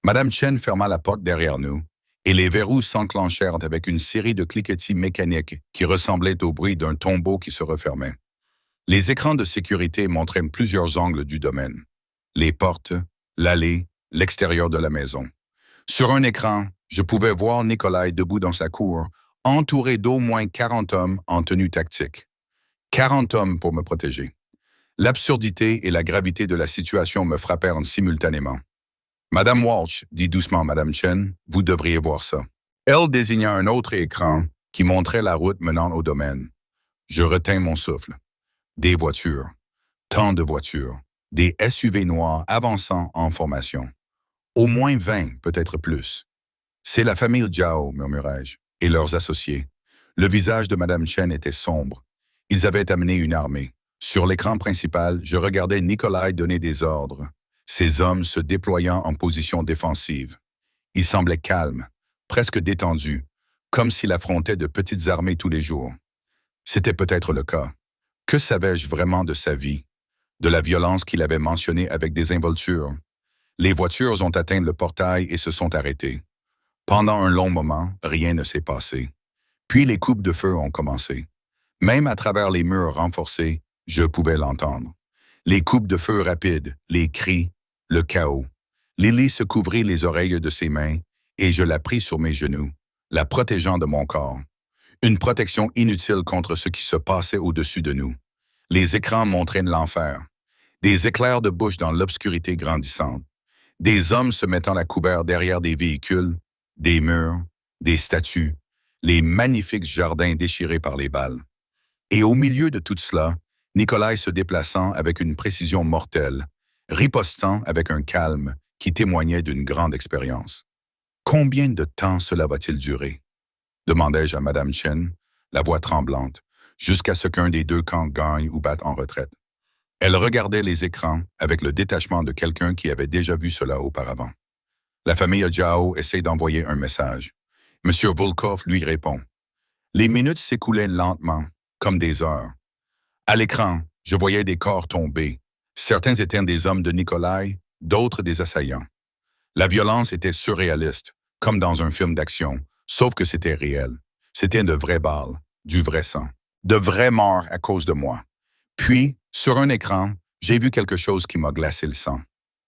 Madame Chen ferma la porte derrière nous, et les verrous s'enclenchèrent avec une série de cliquetis mécaniques qui ressemblaient au bruit d'un tombeau qui se refermait. Les écrans de sécurité montraient plusieurs angles du domaine. Les portes, l'allée, l'extérieur de la maison. Sur un écran, je pouvais voir Nikolai debout dans sa cour, entouré d'au moins 40 hommes en tenue tactique. 40 hommes pour me protéger. L'absurdité et la gravité de la situation me frappèrent simultanément. « Madame Walsh, dit doucement Madame Chen, vous devriez voir ça. » Elle désigna un autre écran qui montrait la route menant au domaine. Je retins mon souffle. Des voitures. Tant de voitures. Des SUV noirs avançant en formation. Au moins 20, peut-être plus. « C'est la famille Zhao, murmurai-je, et leurs associés. » Le visage de Madame Chen était sombre. Ils avaient amené une armée. Sur l'écran principal, je regardais Nikolai donner des ordres, ses hommes se déployant en position défensive. Il semblait calme, presque détendu, comme s'il affrontait de petites armées tous les jours. C'était peut-être le cas. Que savais-je vraiment de sa vie, de la violence qu'il avait mentionnée avec des involtures? Les voitures ont atteint le portail et se sont arrêtées. Pendant un long moment, rien ne s'est passé. Puis les coupes de feu ont commencé. Même à travers les murs renforcés, je pouvais l'entendre. Les coupes de feu rapides, les cris, le chaos. Lily se couvrit les oreilles de ses mains et je la pris sur mes genoux, la protégeant de mon corps. Une protection inutile contre ce qui se passait au-dessus de nous. Les écrans montraient l'enfer. Des éclairs de bouche dans l'obscurité grandissante. Des hommes se mettant à couvert derrière des véhicules, des murs, des statues, les magnifiques jardins déchirés par les balles. Et au milieu de tout cela, Nikolai se déplaçant avec une précision mortelle, ripostant avec un calme qui témoignait d'une grande expérience. « Combien de temps cela va-t-il durer? » demandai-je à Madame Chen, la voix tremblante, jusqu'à ce qu'un des deux camps gagne ou batte en retraite. Elle regardait les écrans avec le détachement de quelqu'un qui avait déjà vu cela auparavant. La famille Zhao essaie d'envoyer un message. Monsieur Volkov lui répond. Les minutes s'écoulaient lentement, comme des heures. À l'écran, je voyais des corps tomber. Certains étaient des hommes de Nikolai, d'autres des assaillants. La violence était surréaliste, comme dans un film d'action, sauf que c'était réel. C'était de vraies balles, du vrai sang, de vraies morts à cause de moi. Puis, sur un écran, j'ai vu quelque chose qui m'a glacé le sang.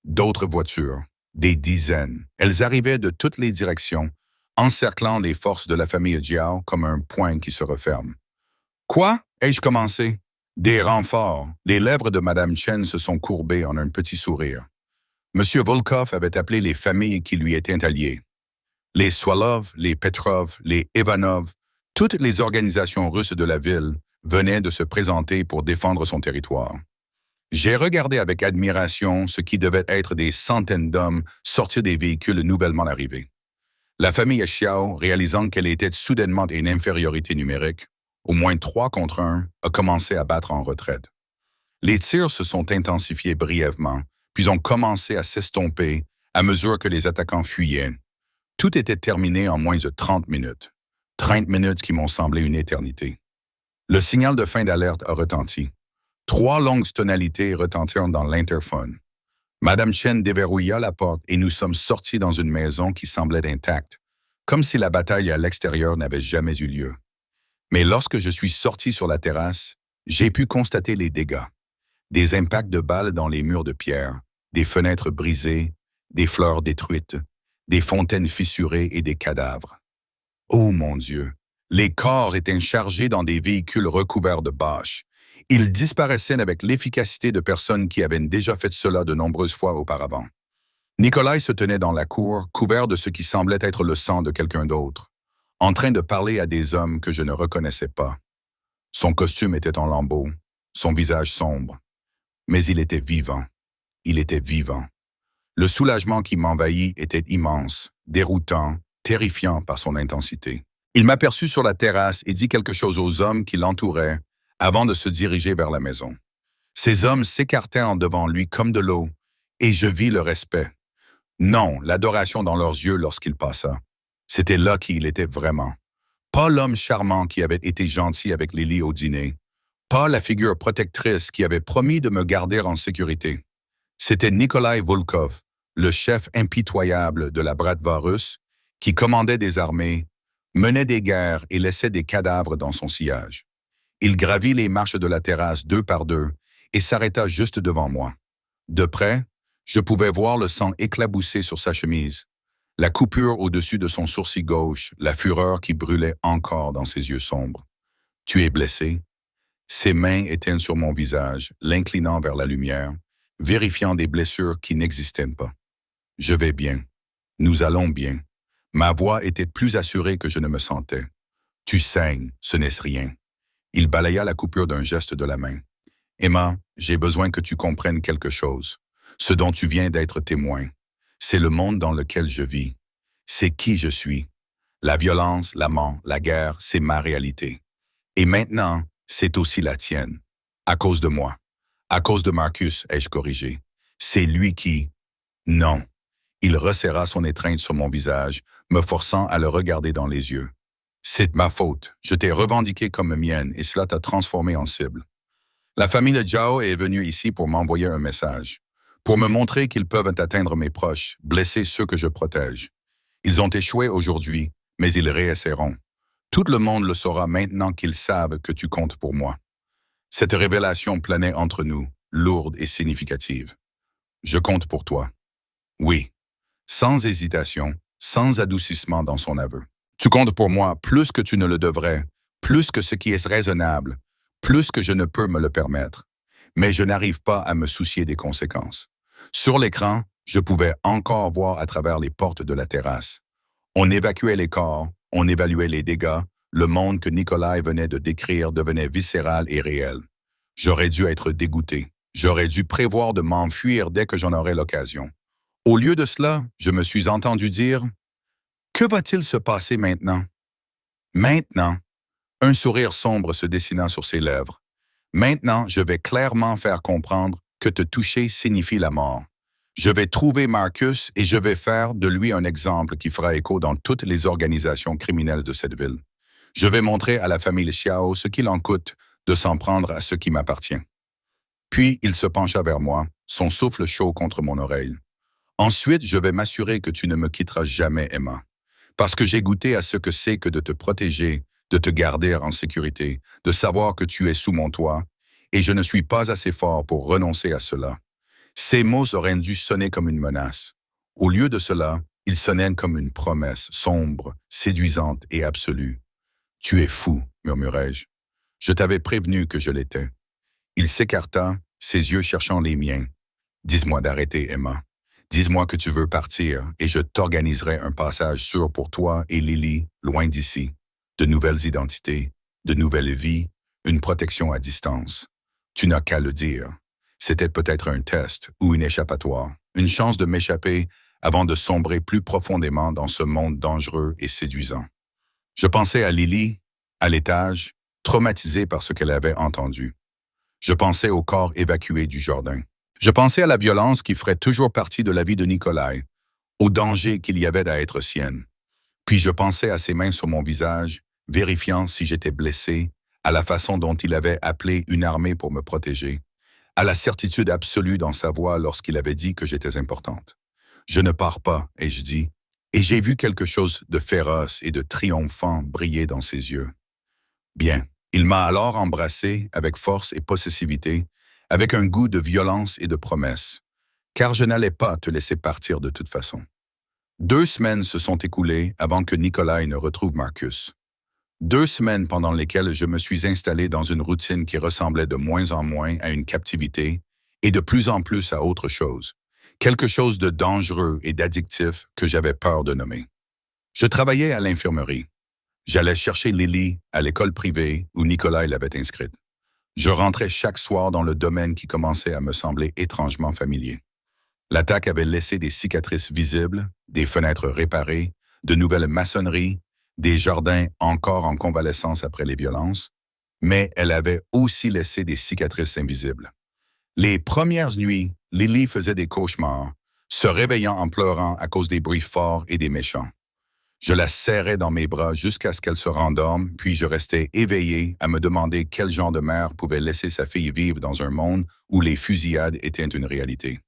D'autres voitures, des dizaines. Elles arrivaient de toutes les directions, encerclant les forces de la famille Jiao comme un poing qui se referme. « Quoi? » ai-je commencé. Des renforts. Les lèvres de Madame Chen se sont courbées en un petit sourire. Monsieur Volkov avait appelé les familles qui lui étaient alliées. Les Swalov, les Petrov, les Ivanov, toutes les organisations russes de la ville venaient de se présenter pour défendre son territoire. J'ai regardé avec admiration ce qui devait être des centaines d'hommes sortir des véhicules nouvellement arrivés. La famille Xiao, réalisant qu'elle était soudainement une infériorité numérique, au moins 3 contre 1, a commencé à battre en retraite. Les tirs se sont intensifiés brièvement, puis ont commencé à s'estomper à mesure que les attaquants fuyaient. Tout était terminé en moins de 30 minutes. 30 minutes qui m'ont semblé une éternité. Le signal de fin d'alerte a retenti. 3 longues tonalités retentirent dans l'interphone. Madame Chen déverrouilla la porte et nous sommes sortis dans une maison qui semblait intacte, comme si la bataille à l'extérieur n'avait jamais eu lieu. Mais lorsque je suis sorti sur la terrasse, j'ai pu constater les dégâts. Des impacts de balles dans les murs de pierre, des fenêtres brisées, des fleurs détruites, des fontaines fissurées et des cadavres. Oh mon Dieu! Les corps étaient chargés dans des véhicules recouverts de bâches. Ils disparaissaient avec l'efficacité de personnes qui avaient déjà fait cela de nombreuses fois auparavant. Nikolai se tenait dans la cour, couvert de ce qui semblait être le sang de quelqu'un d'autre, en train de parler à des hommes que je ne reconnaissais pas. Son costume était en lambeaux, son visage sombre, mais il était vivant. Il était vivant. Le soulagement qui m'envahit était immense, déroutant, terrifiant par son intensité. Il m'aperçut sur la terrasse et dit quelque chose aux hommes qui l'entouraient avant de se diriger vers la maison. Ces hommes s'écartaient en devant lui comme de l'eau, et je vis le respect. Non, l'adoration dans leurs yeux lorsqu'il passa. C'était là qui il était vraiment. Pas l'homme charmant qui avait été gentil avec Lily au dîner. Pas la figure protectrice qui avait promis de me garder en sécurité. C'était Nikolai Volkov, le chef impitoyable de la Bratva russe, qui commandait des armées, menait des guerres et laissait des cadavres dans son sillage. Il gravit les marches de la terrasse deux par deux et s'arrêta juste devant moi. De près, je pouvais voir le sang éclabousser sur sa chemise, la coupure au-dessus de son sourcil gauche, la fureur qui brûlait encore dans ses yeux sombres. « Tu es blessé ?» Ses mains éteignent sur mon visage, l'inclinant vers la lumière, vérifiant des blessures qui n'existaient pas. « Je vais bien. Nous allons bien. » Ma voix était plus assurée que je ne me sentais. « Tu saignes, ce n'est rien. » Il balaya la coupure d'un geste de la main. « Emma, j'ai besoin que tu comprennes quelque chose. Ce dont tu viens d'être témoin. C'est le monde dans lequel je vis. C'est qui je suis. La violence, la mort, la guerre, c'est ma réalité. Et maintenant, c'est aussi la tienne. À cause de moi. À cause de Marcus, ai-je corrigé. C'est lui qui... Non. » Il resserra son étreinte sur mon visage, me forçant à le regarder dans les yeux. « C'est ma faute. Je t'ai revendiqué comme mienne et cela t'a transformé en cible. La famille de Zhao est venue ici pour m'envoyer un message, pour me montrer qu'ils peuvent atteindre mes proches, blesser ceux que je protège. Ils ont échoué aujourd'hui, mais ils réessaieront. Tout le monde le saura maintenant qu'ils savent que tu comptes pour moi. » Cette révélation planait entre nous, lourde et significative. « Je compte pour toi. » Oui. Sans hésitation, sans adoucissement dans son aveu. « Tu comptes pour moi plus que tu ne le devrais, plus que ce qui est raisonnable, plus que je ne peux me le permettre. Mais je n'arrive pas à me soucier des conséquences. » Sur l'écran, je pouvais encore voir à travers les portes de la terrasse. On évacuait les corps, on évaluait les dégâts, le monde que Nikolai venait de décrire devenait viscéral et réel. J'aurais dû être dégoûté. J'aurais dû prévoir de m'enfuir dès que j'en aurais l'occasion. Au lieu de cela, je me suis entendu dire « Que va-t-il se passer maintenant ?» Maintenant, un sourire sombre se dessina sur ses lèvres. Maintenant, je vais clairement faire comprendre que te toucher signifie la mort. Je vais trouver Marcus et je vais faire de lui un exemple qui fera écho dans toutes les organisations criminelles de cette ville. Je vais montrer à la famille Xiao ce qu'il en coûte de s'en prendre à ce qui m'appartient. Puis il se pencha vers moi, son souffle chaud contre mon oreille. Ensuite, je vais m'assurer que tu ne me quitteras jamais, Emma, parce que j'ai goûté à ce que c'est que de te protéger, de te garder en sécurité, de savoir que tu es sous mon toit, et je ne suis pas assez fort pour renoncer à cela. Ces mots auraient dû sonner comme une menace. Au lieu de cela, ils sonnaient comme une promesse, sombre, séduisante et absolue. « Tu es fou, murmurai-je. Je t'avais prévenu que je l'étais. » Il s'écarta, ses yeux cherchant les miens. « Dis-moi d'arrêter, Emma. Dis-moi que tu veux partir et je t'organiserai un passage sûr pour toi et Lily, loin d'ici. De nouvelles identités, de nouvelles vies, une protection à distance. Tu n'as qu'à le dire. C'était peut-être un test ou une échappatoire, une chance de m'échapper avant de sombrer plus profondément dans ce monde dangereux et séduisant. Je pensais à Lily, à l'étage, traumatisée par ce qu'elle avait entendu. Je pensais au corps évacué du jardin. Je pensais à la violence qui ferait toujours partie de la vie de Nikolai, au danger qu'il y avait à être sienne. Puis je pensais à ses mains sur mon visage, vérifiant si j'étais blessé, à la façon dont il avait appelé une armée pour me protéger, à la certitude absolue dans sa voix lorsqu'il avait dit que j'étais importante. Je ne pars pas, ai-je dit, et j'ai vu quelque chose de féroce et de triomphant briller dans ses yeux. Bien, il m'a alors embrassé avec force et possessivité, avec un goût de violence et de promesse, car je n'allais pas te laisser partir de toute façon. 2 semaines se sont écoulées avant que Nikolai ne retrouve Marcus. 2 semaines pendant lesquelles je me suis installé dans une routine qui ressemblait de moins en moins à une captivité et de plus en plus à autre chose, quelque chose de dangereux et d'addictif que j'avais peur de nommer. Je travaillais à l'infirmerie. J'allais chercher Lily à l'école privée où Nikolai l'avait inscrite. Je rentrais chaque soir dans le domaine qui commençait à me sembler étrangement familier. L'attaque avait laissé des cicatrices visibles, des fenêtres réparées, de nouvelles maçonneries, des jardins encore en convalescence après les violences, mais elle avait aussi laissé des cicatrices invisibles. Les premières nuits, Lily faisait des cauchemars, se réveillant en pleurant à cause des bruits forts et des méchants. Je la serrais dans mes bras jusqu'à ce qu'elle se rendorme, puis je restais éveillé à me demander quel genre de mère pouvait laisser sa fille vivre dans un monde où les fusillades étaient une réalité.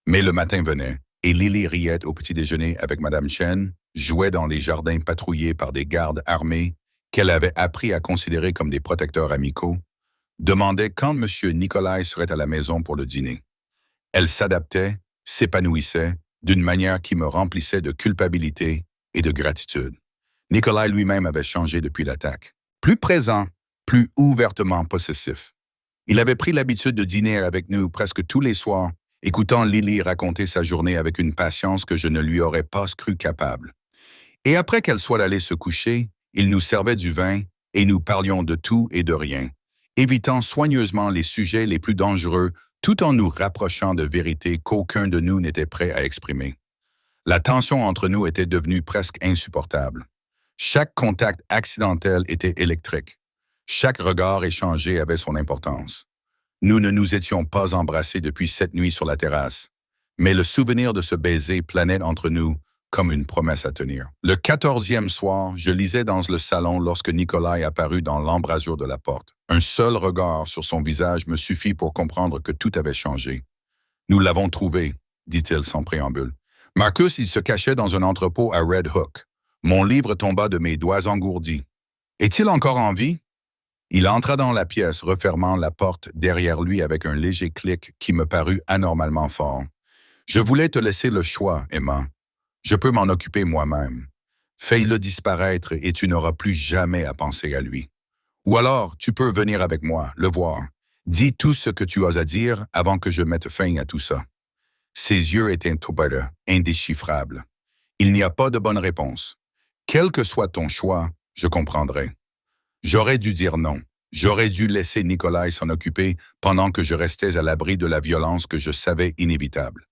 Mais le matin venait, et Lily riait au petit déjeuner avec Madame Chen, jouait dans les jardins patrouillés par des gardes armés qu'elle avait appris à considérer comme des protecteurs amicaux, demandait quand M. Nikolai serait à la maison pour le dîner. Elle s'adaptait, s'épanouissait, d'une manière qui me remplissait de culpabilité et de gratitude. Nikolai lui-même avait changé depuis l'attaque. Plus présent, plus ouvertement possessif. Il avait pris l'habitude de dîner avec nous presque tous les soirs, écoutant Lily raconter sa journée avec une patience que je ne lui aurais pas cru capable. Et après qu'elle soit allée se coucher, il nous servait du vin et nous parlions de tout et de rien, évitant soigneusement les sujets les plus dangereux tout en nous rapprochant de vérités qu'aucun de nous n'était prêt à exprimer. La tension entre nous était devenue presque insupportable. Chaque contact accidentel était électrique. Chaque regard échangé avait son importance. Nous ne nous étions pas embrassés depuis cette nuit sur la terrasse, mais le souvenir de ce baiser planait entre nous comme une promesse à tenir. Le 14e soir, je lisais dans le salon lorsque Nikolai apparut dans l'embrasure de la porte. Un seul regard sur son visage me suffit pour comprendre que tout avait changé. « Nous l'avons trouvé », dit-il sans préambule. Marcus, il se cachait dans un entrepôt à Red Hook. Mon livre tomba de mes doigts engourdis. « Est-il encore en vie ?» Il entra dans la pièce, refermant la porte derrière lui avec un léger clic qui me parut anormalement fort. « Je voulais te laisser le choix, Emma. Je peux m'en occuper moi-même. Fais-le disparaître et tu n'auras plus jamais à penser à lui. Ou alors, tu peux venir avec moi, le voir. Dis tout ce que tu as à dire avant que je mette fin à tout ça. » Ses yeux étaient indéchiffrables. Il n'y a pas de bonne réponse. Quel que soit ton choix, je comprendrai. J'aurais dû dire non. J'aurais dû laisser Nikolai s'en occuper pendant que je restais à l'abri de la violence que je savais inévitable.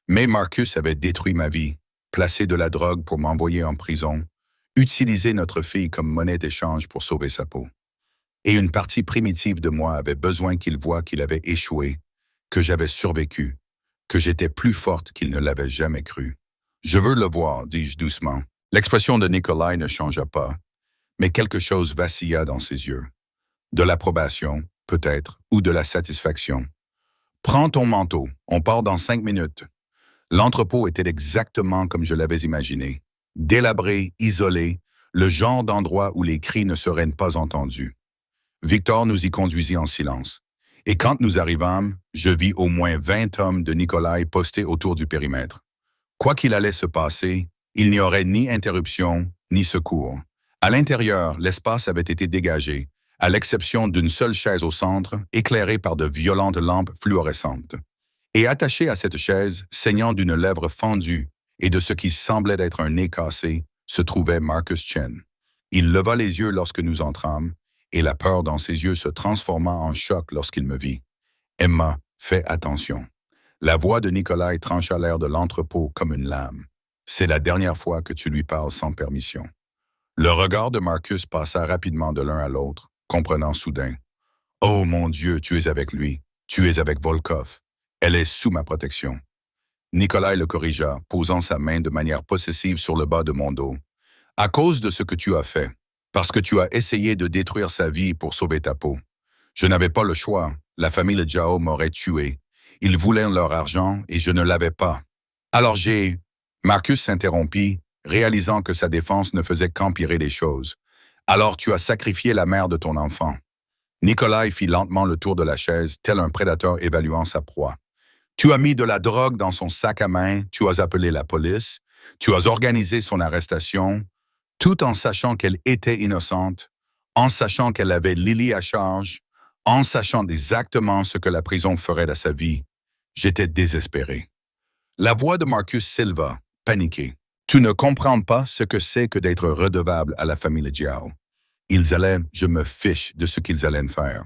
Mais Marcus avait détruit ma vie, placé de la drogue pour m'envoyer en prison, utilisé notre fille comme monnaie d'échange pour sauver sa peau. Et une partie primitive de moi avait besoin qu'il voie qu'il avait échoué, que j'avais survécu, que j'étais plus forte qu'il ne l'avait jamais cru. « Je veux le voir », dis-je doucement. L'expression de Nikolai ne changea pas, mais quelque chose vacilla dans ses yeux. De l'approbation, peut-être, ou de la satisfaction. « Prends ton manteau, on part dans 5 minutes. » L'entrepôt était exactement comme je l'avais imaginé. Délabré, isolé, le genre d'endroit où les cris ne seraient pas entendus. Victor nous y conduisit en silence. Et quand nous arrivâmes, je vis au moins 20 hommes de Nikolai postés autour du périmètre. Quoi qu'il allait se passer, il n'y aurait ni interruption, ni secours. À l'intérieur, l'espace avait été dégagé, à l'exception d'une seule chaise au centre, éclairée par de violentes lampes fluorescentes. Et attaché à cette chaise, saignant d'une lèvre fendue et de ce qui semblait être un nez cassé, se trouvait Marcus Chen. Il leva les yeux lorsque nous entrâmes, et la peur dans ses yeux se transforma en choc lorsqu'il me vit. « Emma, fais attention. » La voix de Nikolai trancha l'air de l'entrepôt comme une lame. « C'est la dernière fois que tu lui parles sans permission. » Le regard de Marcus passa rapidement de l'un à l'autre, comprenant soudain. « Oh mon Dieu, tu es avec lui. Tu es avec Volkov. Elle est sous ma protection. » Nikolai le corrigea, posant sa main de manière possessive sur le bas de mon dos. « À cause de ce que tu as fait. Parce que tu as essayé de détruire sa vie pour sauver ta peau. Je n'avais pas le choix. La famille Zhao m'aurait tué. Ils voulaient leur argent et je ne l'avais pas. Alors j'ai... » Marcus s'interrompit, réalisant que sa défense ne faisait qu'empirer les choses. « Alors tu as sacrifié la mère de ton enfant. » Nikolai fit lentement le tour de la chaise, tel un prédateur évaluant sa proie. « Tu as mis de la drogue dans son sac à main, tu as appelé la police, tu as organisé son arrestation, tout en sachant qu'elle était innocente, en sachant qu'elle avait Lily à charge, en sachant exactement ce que la prison ferait à sa vie. J'étais désespéré. La voix de Marcus Silva, paniqué. Tu ne comprends pas ce que c'est que d'être redevable à la famille Jiao. Je me fiche de ce qu'ils allaient faire.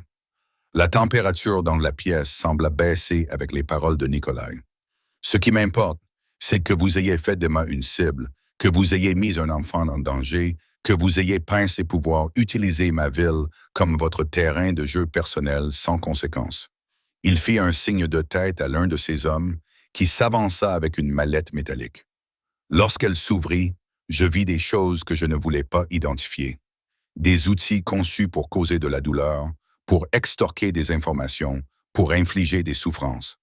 La température dans la pièce sembla baisser avec les paroles de Nikolai. Ce qui m'importe, c'est que vous ayez fait de moi une cible, que vous ayez mis un enfant en danger, que vous ayez pensé pouvoir utiliser ma ville comme votre terrain de jeu personnel sans conséquence. Il fit un signe de tête à l'un de ses hommes qui s'avança avec une mallette métallique. Lorsqu'elle s'ouvrit, je vis des choses que je ne voulais pas identifier. Des outils conçus pour causer de la douleur, pour extorquer des informations, pour infliger des souffrances.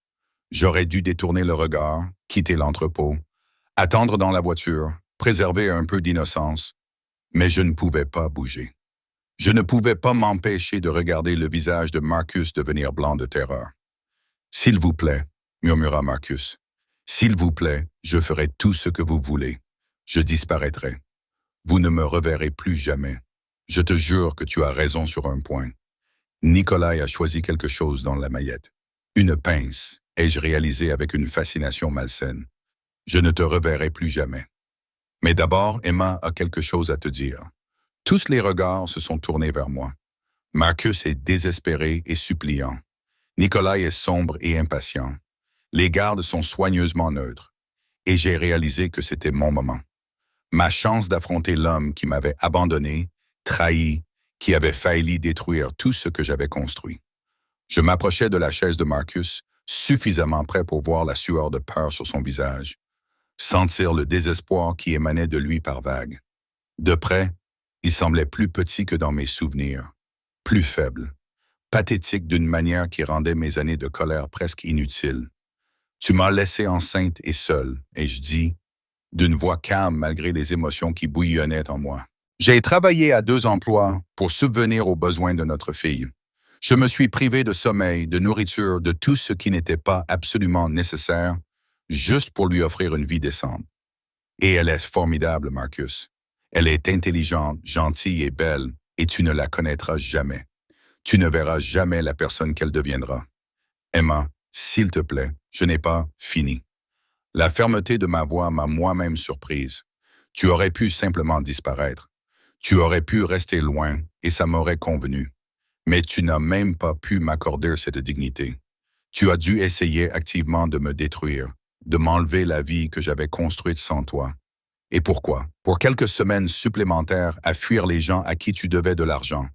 J'aurais dû détourner le regard, quitter l'entrepôt, attendre dans la voiture, préserver un peu d'innocence, mais je ne pouvais pas bouger. Je ne pouvais pas m'empêcher de regarder le visage de Marcus devenir blanc de terreur. « S'il vous plaît, » murmura Marcus. « S'il vous plaît, je ferai tout ce que vous voulez. Je disparaîtrai. Vous ne me reverrez plus jamais. Je te jure que tu as raison sur un point. » Nikolai a choisi quelque chose dans la maillette. Une pince, ai-je réalisé avec une fascination malsaine. Je ne te reverrai plus jamais. Mais d'abord, Emma a quelque chose à te dire. Tous les regards se sont tournés vers moi. Marcus est désespéré et suppliant. Nikolai est sombre et impatient. Les gardes sont soigneusement neutres. Et j'ai réalisé que c'était mon moment. Ma chance d'affronter l'homme qui m'avait abandonné, trahi, qui avait failli détruire tout ce que j'avais construit. Je m'approchais de la chaise de Marcus, suffisamment prêt pour voir la sueur de peur sur son visage, sentir le désespoir qui émanait de lui par vagues. De près, il semblait plus petit que dans mes souvenirs, plus faible, pathétique d'une manière qui rendait mes années de colère presque inutiles. Tu m'as laissé enceinte et seule, ai-je dit, d'une voix calme malgré les émotions qui bouillonnaient en moi. J'ai travaillé à 2 emplois pour subvenir aux besoins de notre fille. Je me suis privé de sommeil, de nourriture, de tout ce qui n'était pas absolument nécessaire, juste pour lui offrir une vie décente. Et elle est formidable, Marcus. Elle est intelligente, gentille et belle, et tu ne la connaîtras jamais. Tu ne verras jamais la personne qu'elle deviendra. Emma, s'il te plaît, je n'ai pas fini. La fermeté de ma voix m'a moi-même surprise. Tu aurais pu simplement disparaître. Tu aurais pu rester loin, et ça m'aurait convenu. Mais tu n'as même pas pu m'accorder cette dignité. Tu as dû essayer activement de me détruire, de m'enlever la vie que j'avais construite sans toi. Et pourquoi? Pour quelques semaines supplémentaires à fuir les gens à qui tu devais de l'argent.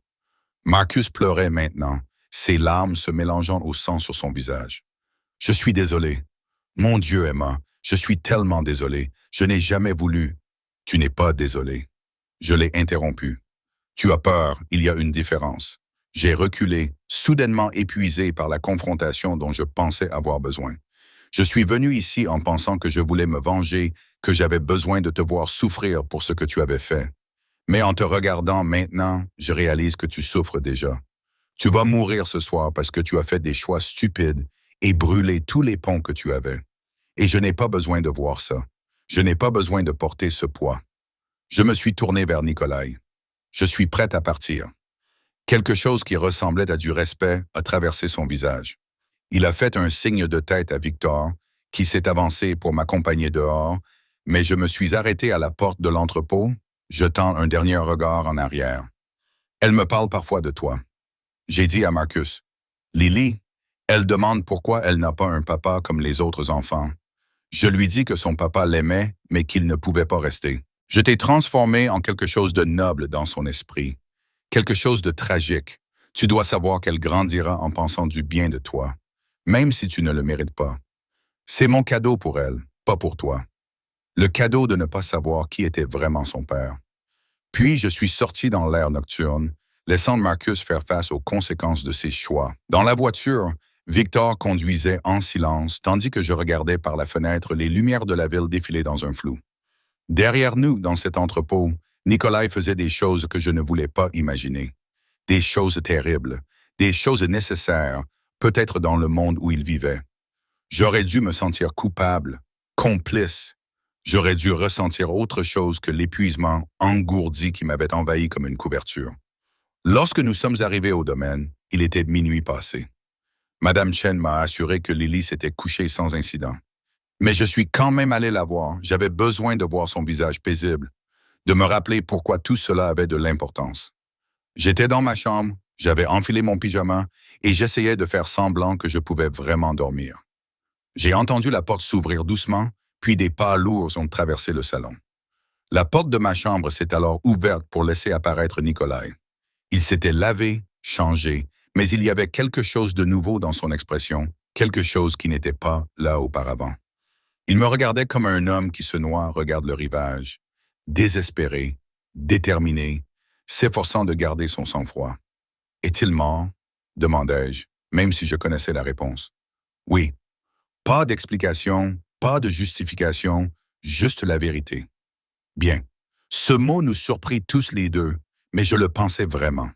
Marcus pleurait maintenant, ses larmes se mélangeant au sang sur son visage. Je suis désolé. Mon Dieu, Emma, je suis tellement désolé. Je n'ai jamais voulu. Tu n'es pas désolé. Je l'ai interrompu. Tu as peur, il y a une différence. J'ai reculé, soudainement épuisé par la confrontation dont je pensais avoir besoin. Je suis venu ici en pensant que je voulais me venger, que j'avais besoin de te voir souffrir pour ce que tu avais fait. Mais en te regardant maintenant, je réalise que tu souffres déjà. Tu vas mourir ce soir parce que tu as fait des choix stupides et brûlé tous les ponts que tu avais. Et je n'ai pas besoin de voir ça. Je n'ai pas besoin de porter ce poids. Je me suis tourné vers Nikolai. Je suis prête à partir. Quelque chose qui ressemblait à du respect a traversé son visage. Il a fait un signe de tête à Victor, qui s'est avancé pour m'accompagner dehors, mais je me suis arrêté à la porte de l'entrepôt, jetant un dernier regard en arrière. Elle me parle parfois de toi. J'ai dit à Marcus, Lily, elle demande pourquoi elle n'a pas un papa comme les autres enfants. Je lui dis que son papa l'aimait, mais qu'il ne pouvait pas rester. Je t'ai transformé en quelque chose de noble dans son esprit, quelque chose de tragique. Tu dois savoir qu'elle grandira en pensant du bien de toi, même si tu ne le mérites pas. C'est mon cadeau pour elle, pas pour toi. Le cadeau de ne pas savoir qui était vraiment son père. Puis je suis sorti dans l'air nocturne, laissant Marcus faire face aux conséquences de ses choix. Dans la voiture, Victor conduisait en silence, tandis que je regardais par la fenêtre les lumières de la ville défiler dans un flou. Derrière nous, dans cet entrepôt, Nikolai faisait des choses que je ne voulais pas imaginer. Des choses terribles, des choses nécessaires, peut-être dans le monde où il vivait. J'aurais dû me sentir coupable, complice. J'aurais dû ressentir autre chose que l'épuisement engourdi qui m'avait envahi comme une couverture. Lorsque nous sommes arrivés au domaine, il était minuit passé. Madame Chen m'a assuré que Lily s'était couchée sans incident. Mais je suis quand même allé la voir. J'avais besoin de voir son visage paisible, de me rappeler pourquoi tout cela avait de l'importance. J'étais dans ma chambre, j'avais enfilé mon pyjama et j'essayais de faire semblant que je pouvais vraiment dormir. J'ai entendu la porte s'ouvrir doucement, puis des pas lourds ont traversé le salon. La porte de ma chambre s'est alors ouverte pour laisser apparaître Nikolai. Il s'était lavé, changé, mais il y avait quelque chose de nouveau dans son expression, quelque chose qui n'était pas là auparavant. Il me regardait comme un homme qui se noie regarde le rivage, désespéré, déterminé, s'efforçant de garder son sang-froid. Est-il mort? Demandai-je, même si je connaissais la réponse. Oui. Pas d'explication, pas de justification, juste la vérité. Bien. Ce mot nous surprit tous les deux, mais je le pensais vraiment.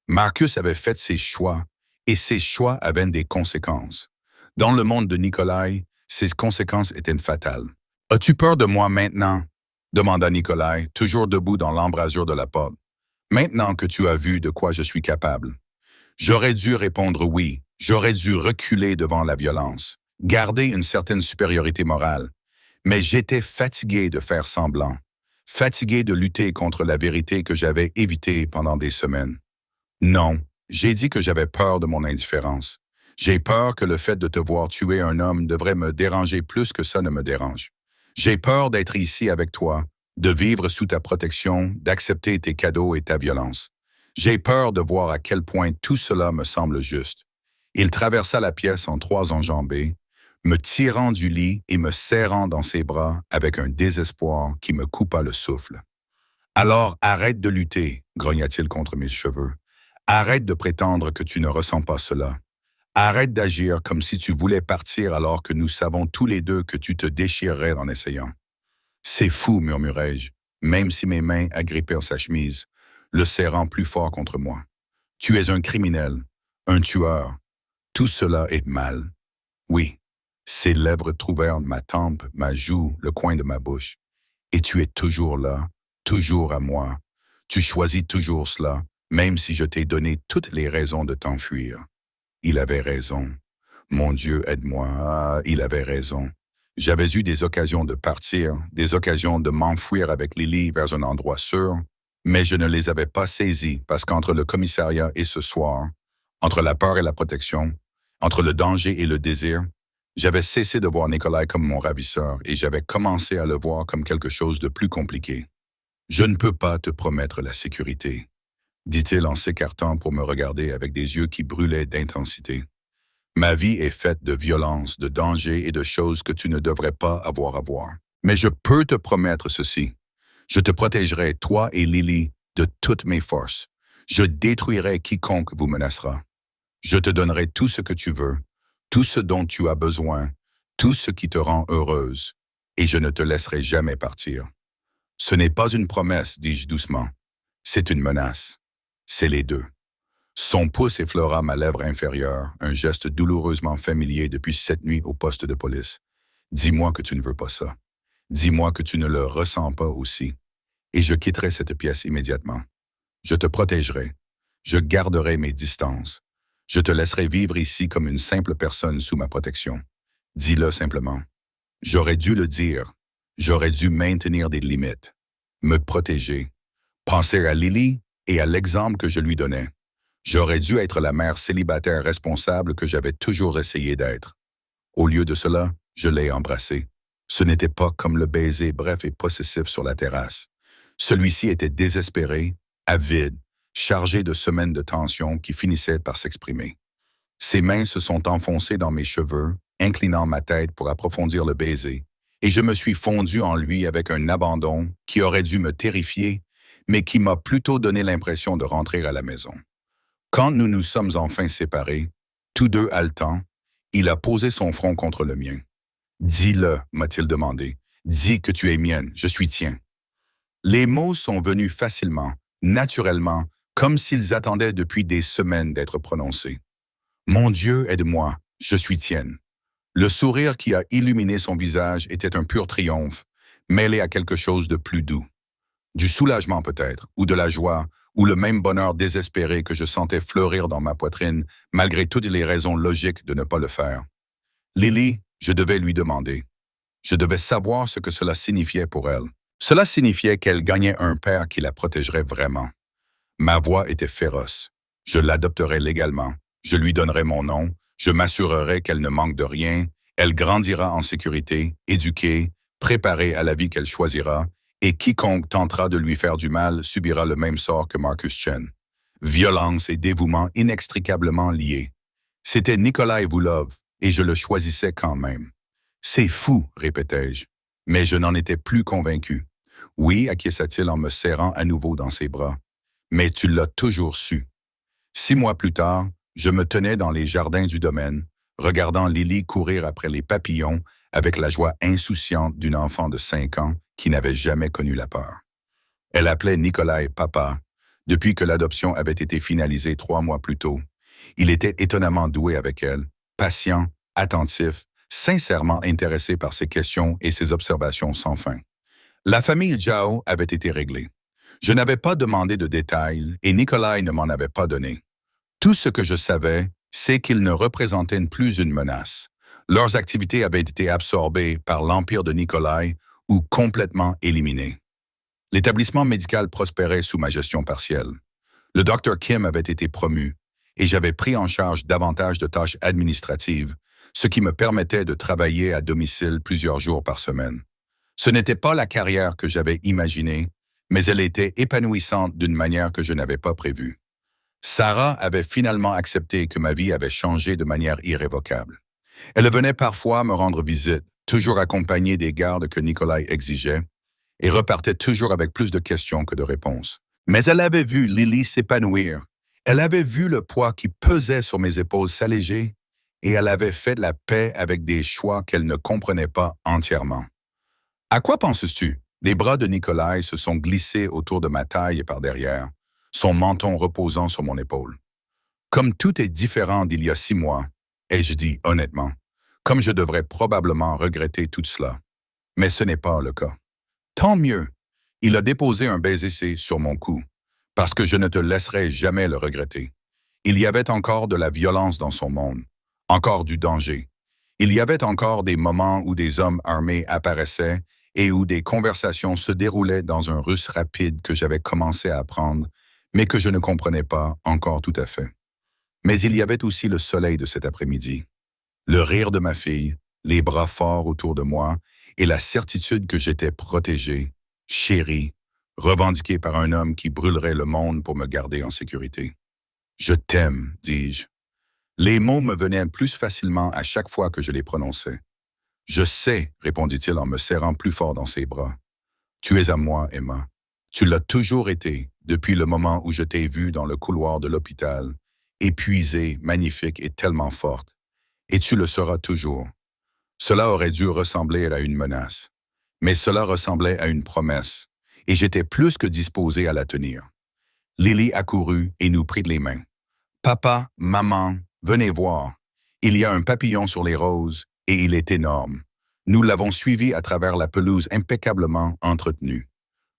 Marcus avait fait ses choix, et ses choix avaient des conséquences. Dans le monde de Nikolai, ces conséquences étaient fatales. « As-tu peur de moi maintenant ?» demanda Nikolai, toujours debout dans l'embrasure de la porte. « Maintenant que tu as vu de quoi je suis capable. » J'aurais dû répondre oui, j'aurais dû reculer devant la violence, garder une certaine supériorité morale. Mais j'étais fatigué de faire semblant, fatigué de lutter contre la vérité que j'avais évitée pendant des semaines. Non, j'ai dit que j'avais peur de mon indifférence. J'ai peur que le fait de te voir tuer un homme devrait me déranger plus que ça ne me dérange. J'ai peur d'être ici avec toi, de vivre sous ta protection, d'accepter tes cadeaux et ta violence. J'ai peur de voir à quel point tout cela me semble juste. Il traversa la pièce en trois enjambées, me tirant du lit et me serrant dans ses bras avec un désespoir qui me coupa le souffle. « Alors arrête de lutter, grogna-t-il contre mes cheveux. Arrête de prétendre que tu ne ressens pas cela. Arrête d'agir comme si tu voulais partir alors que nous savons tous les deux que tu te déchirerais en essayant. » C'est fou, murmurai-je, même si mes mains agrippèrent sa chemise, le serrant plus fort contre moi. Tu es un criminel, un tueur. Tout cela est mal. Oui, ses lèvres trouvèrent ma tempe, ma joue, le coin de ma bouche. Et tu es toujours là, toujours à moi. Tu choisis toujours cela, même si je t'ai donné toutes les raisons de t'enfuir. Il avait raison. Mon Dieu, aide-moi. Ah, il avait raison. J'avais eu des occasions de partir, des occasions de m'enfuir avec Lily vers un endroit sûr, mais je ne les avais pas saisies parce qu'entre le commissariat et ce soir, entre la peur et la protection, entre le danger et le désir, j'avais cessé de voir Nikolai comme mon ravisseur et j'avais commencé à le voir comme quelque chose de plus compliqué. « Je ne peux pas te promettre la sécurité, » dit-il en s'écartant pour me regarder avec des yeux qui brûlaient d'intensité. « Ma vie est faite de violence, de danger et de choses que tu ne devrais pas avoir à voir. Mais je peux te promettre ceci. Je te protégerai, toi et Lily, de toutes mes forces. Je détruirai quiconque vous menacera. Je te donnerai tout ce que tu veux, tout ce dont tu as besoin, tout ce qui te rend heureuse, et je ne te laisserai jamais partir. » Ce n'est pas une promesse, dis-je doucement. C'est une menace. C'est les deux. Son pouce effleura ma lèvre inférieure, un geste douloureusement familier depuis cette nuit au poste de police. Dis-moi que tu ne veux pas ça. Dis-moi que tu ne le ressens pas aussi. Et je quitterai cette pièce immédiatement. Je te protégerai. Je garderai mes distances. Je te laisserai vivre ici comme une simple personne sous ma protection. Dis-le simplement. J'aurais dû le dire. J'aurais dû maintenir des limites. Me protéger. Penser à Lily et à l'exemple que je lui donnais. J'aurais dû être la mère célibataire responsable que j'avais toujours essayé d'être. Au lieu de cela, je l'ai embrassée. Ce n'était pas comme le baiser bref et possessif sur la terrasse. Celui-ci était désespéré, avide, chargé de semaines de tension qui finissaient par s'exprimer. Ses mains se sont enfoncées dans mes cheveux, inclinant ma tête pour approfondir le baiser, et je me suis fondu en lui avec un abandon qui aurait dû me terrifier, mais qui m'a plutôt donné l'impression de rentrer à la maison. Quand nous nous sommes enfin séparés, tous deux haletants, il a posé son front contre le mien. « Dis-le, m'a-t-il demandé. Dis que tu es mienne, je suis tien. » Les mots sont venus facilement, naturellement, comme s'ils attendaient depuis des semaines d'être prononcés. « Mon Dieu, aide-moi, je suis tienne. » Le sourire qui a illuminé son visage était un pur triomphe, mêlé à quelque chose de plus doux. Du soulagement peut-être, ou de la joie, ou le même bonheur désespéré que je sentais fleurir dans ma poitrine, malgré toutes les raisons logiques de ne pas le faire. Lily, je devais lui demander. Je devais savoir ce que cela signifiait pour elle. Cela signifiait qu'elle gagnait un père qui la protégerait vraiment. Ma voix était féroce. Je l'adopterai légalement. Je lui donnerai mon nom. Je m'assurerai qu'elle ne manque de rien. Elle grandira en sécurité, éduquée, préparée à la vie qu'elle choisira, et quiconque tentera de lui faire du mal subira le même sort que Marcus Chen. Violence et dévouement inextricablement liés. C'était Nikolai Voulov, et je le choisissais quand même. C'est fou, répétai-je, mais je n'en étais plus convaincu. Oui, acquiesça-t-il en me serrant à nouveau dans ses bras. Mais tu l'as toujours su. 6 mois plus tard, je me tenais dans les jardins du domaine, regardant Lily courir après les papillons avec la joie insouciante d'une enfant de 5 ans qui n'avait jamais connu la peur. Elle appelait Nikolai papa, depuis que l'adoption avait été finalisée 3 mois plus tôt. Il était étonnamment doué avec elle, patient, attentif, sincèrement intéressé par ses questions et ses observations sans fin. La famille Zhao avait été réglée. Je n'avais pas demandé de détails et Nikolai ne m'en avait pas donné. Tout ce que je savais, c'est qu'ils ne représentaient plus une menace. Leurs activités avaient été absorbées par l'empire de Nikolai ou complètement éliminées. L'établissement médical prospérait sous ma gestion partielle. Le docteur Kim avait été promu et j'avais pris en charge davantage de tâches administratives, ce qui me permettait de travailler à domicile plusieurs jours par semaine. Ce n'était pas la carrière que j'avais imaginée, mais elle était épanouissante d'une manière que je n'avais pas prévue. Sarah avait finalement accepté que ma vie avait changé de manière irrévocable. Elle venait parfois me rendre visite, toujours accompagnée des gardes que Nikolai exigeait, et repartait toujours avec plus de questions que de réponses. Mais elle avait vu Lily s'épanouir. Elle avait vu le poids qui pesait sur mes épaules s'alléger, et elle avait fait la paix avec des choix qu'elle ne comprenait pas entièrement. À quoi penses-tu? Les bras de Nikolai se sont glissés autour de ma taille et par derrière, son menton reposant sur mon épaule. Comme tout est différent d'il y a 6 mois, ai-je dit honnêtement, comme je devrais probablement regretter tout cela. Mais ce n'est pas le cas. Tant mieux. Il a déposé un baiser sur mon cou, parce que je ne te laisserai jamais le regretter. Il y avait encore de la violence dans son monde, encore du danger. Il y avait encore des moments où des hommes armés apparaissaient et où des conversations se déroulaient dans un russe rapide que j'avais commencé à apprendre, mais que je ne comprenais pas encore tout à fait. Mais il y avait aussi le soleil de cet après-midi, le rire de ma fille, les bras forts autour de moi et la certitude que j'étais protégé, chéri, revendiqué par un homme qui brûlerait le monde pour me garder en sécurité. « Je t'aime », dis-je. Les mots me venaient plus facilement à chaque fois que je les prononçais. « Je sais », répondit-il en me serrant plus fort dans ses bras. « Tu es à moi, Emma. Tu l'as toujours été, depuis le moment où je t'ai vue dans le couloir de l'hôpital, épuisée, magnifique et tellement forte. Et tu le seras toujours. » Cela aurait dû ressembler à une menace, mais cela ressemblait à une promesse, et j'étais plus que disposé à la tenir. Lily accourut et nous prit les mains. « Papa, maman, venez voir. Il y a un papillon sur les roses, et il est énorme. Nous l'avons suivi à travers la pelouse impeccablement entretenue.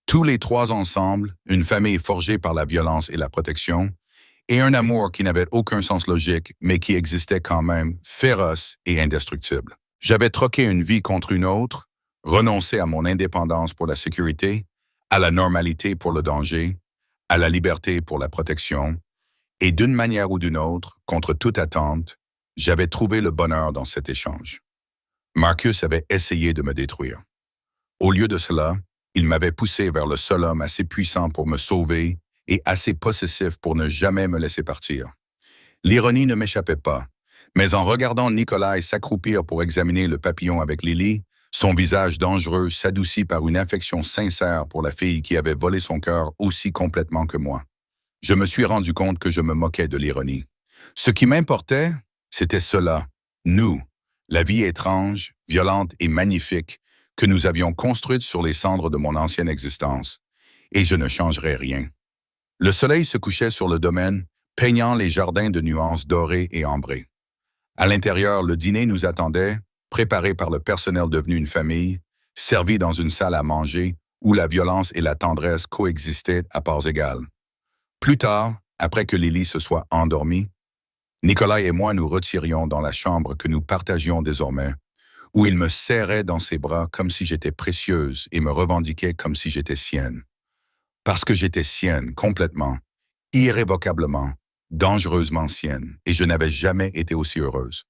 Tous les 3 ensemble, une famille forgée par la violence et la protection, et un amour qui n'avait aucun sens logique, mais qui existait quand même, féroce et indestructible. J'avais troqué une vie contre une autre, renoncé à mon indépendance pour la sécurité, à la normalité pour le danger, à la liberté pour la protection, et d'une manière ou d'une autre, contre toute attente, j'avais trouvé le bonheur dans cet échange. Marcus avait essayé de me détruire. Au lieu de cela, il m'avait poussé vers le seul homme assez puissant pour me sauver et assez possessif pour ne jamais me laisser partir. L'ironie ne m'échappait pas, mais en regardant Nikolai s'accroupir pour examiner le papillon avec Lily, son visage dangereux s'adoucit par une affection sincère pour la fille qui avait volé son cœur aussi complètement que moi. Je me suis rendu compte que je me moquais de l'ironie. Ce qui m'importait, c'était cela, nous, la vie étrange, violente et magnifique que nous avions construite sur les cendres de mon ancienne existence, et je ne changerais rien. Le soleil se couchait sur le domaine, peignant les jardins de nuances dorées et ambrées. À l'intérieur, le dîner nous attendait, préparé par le personnel devenu une famille, servi dans une salle à manger où la violence et la tendresse coexistaient à parts égales. Plus tard, après que Lily se soit endormie, Nikolai et moi nous retirions dans la chambre que nous partagions désormais, où il me serrait dans ses bras comme si j'étais précieuse et me revendiquait comme si j'étais sienne. Parce que j'étais sienne, complètement, irrévocablement, dangereusement sienne, et je n'avais jamais été aussi heureuse.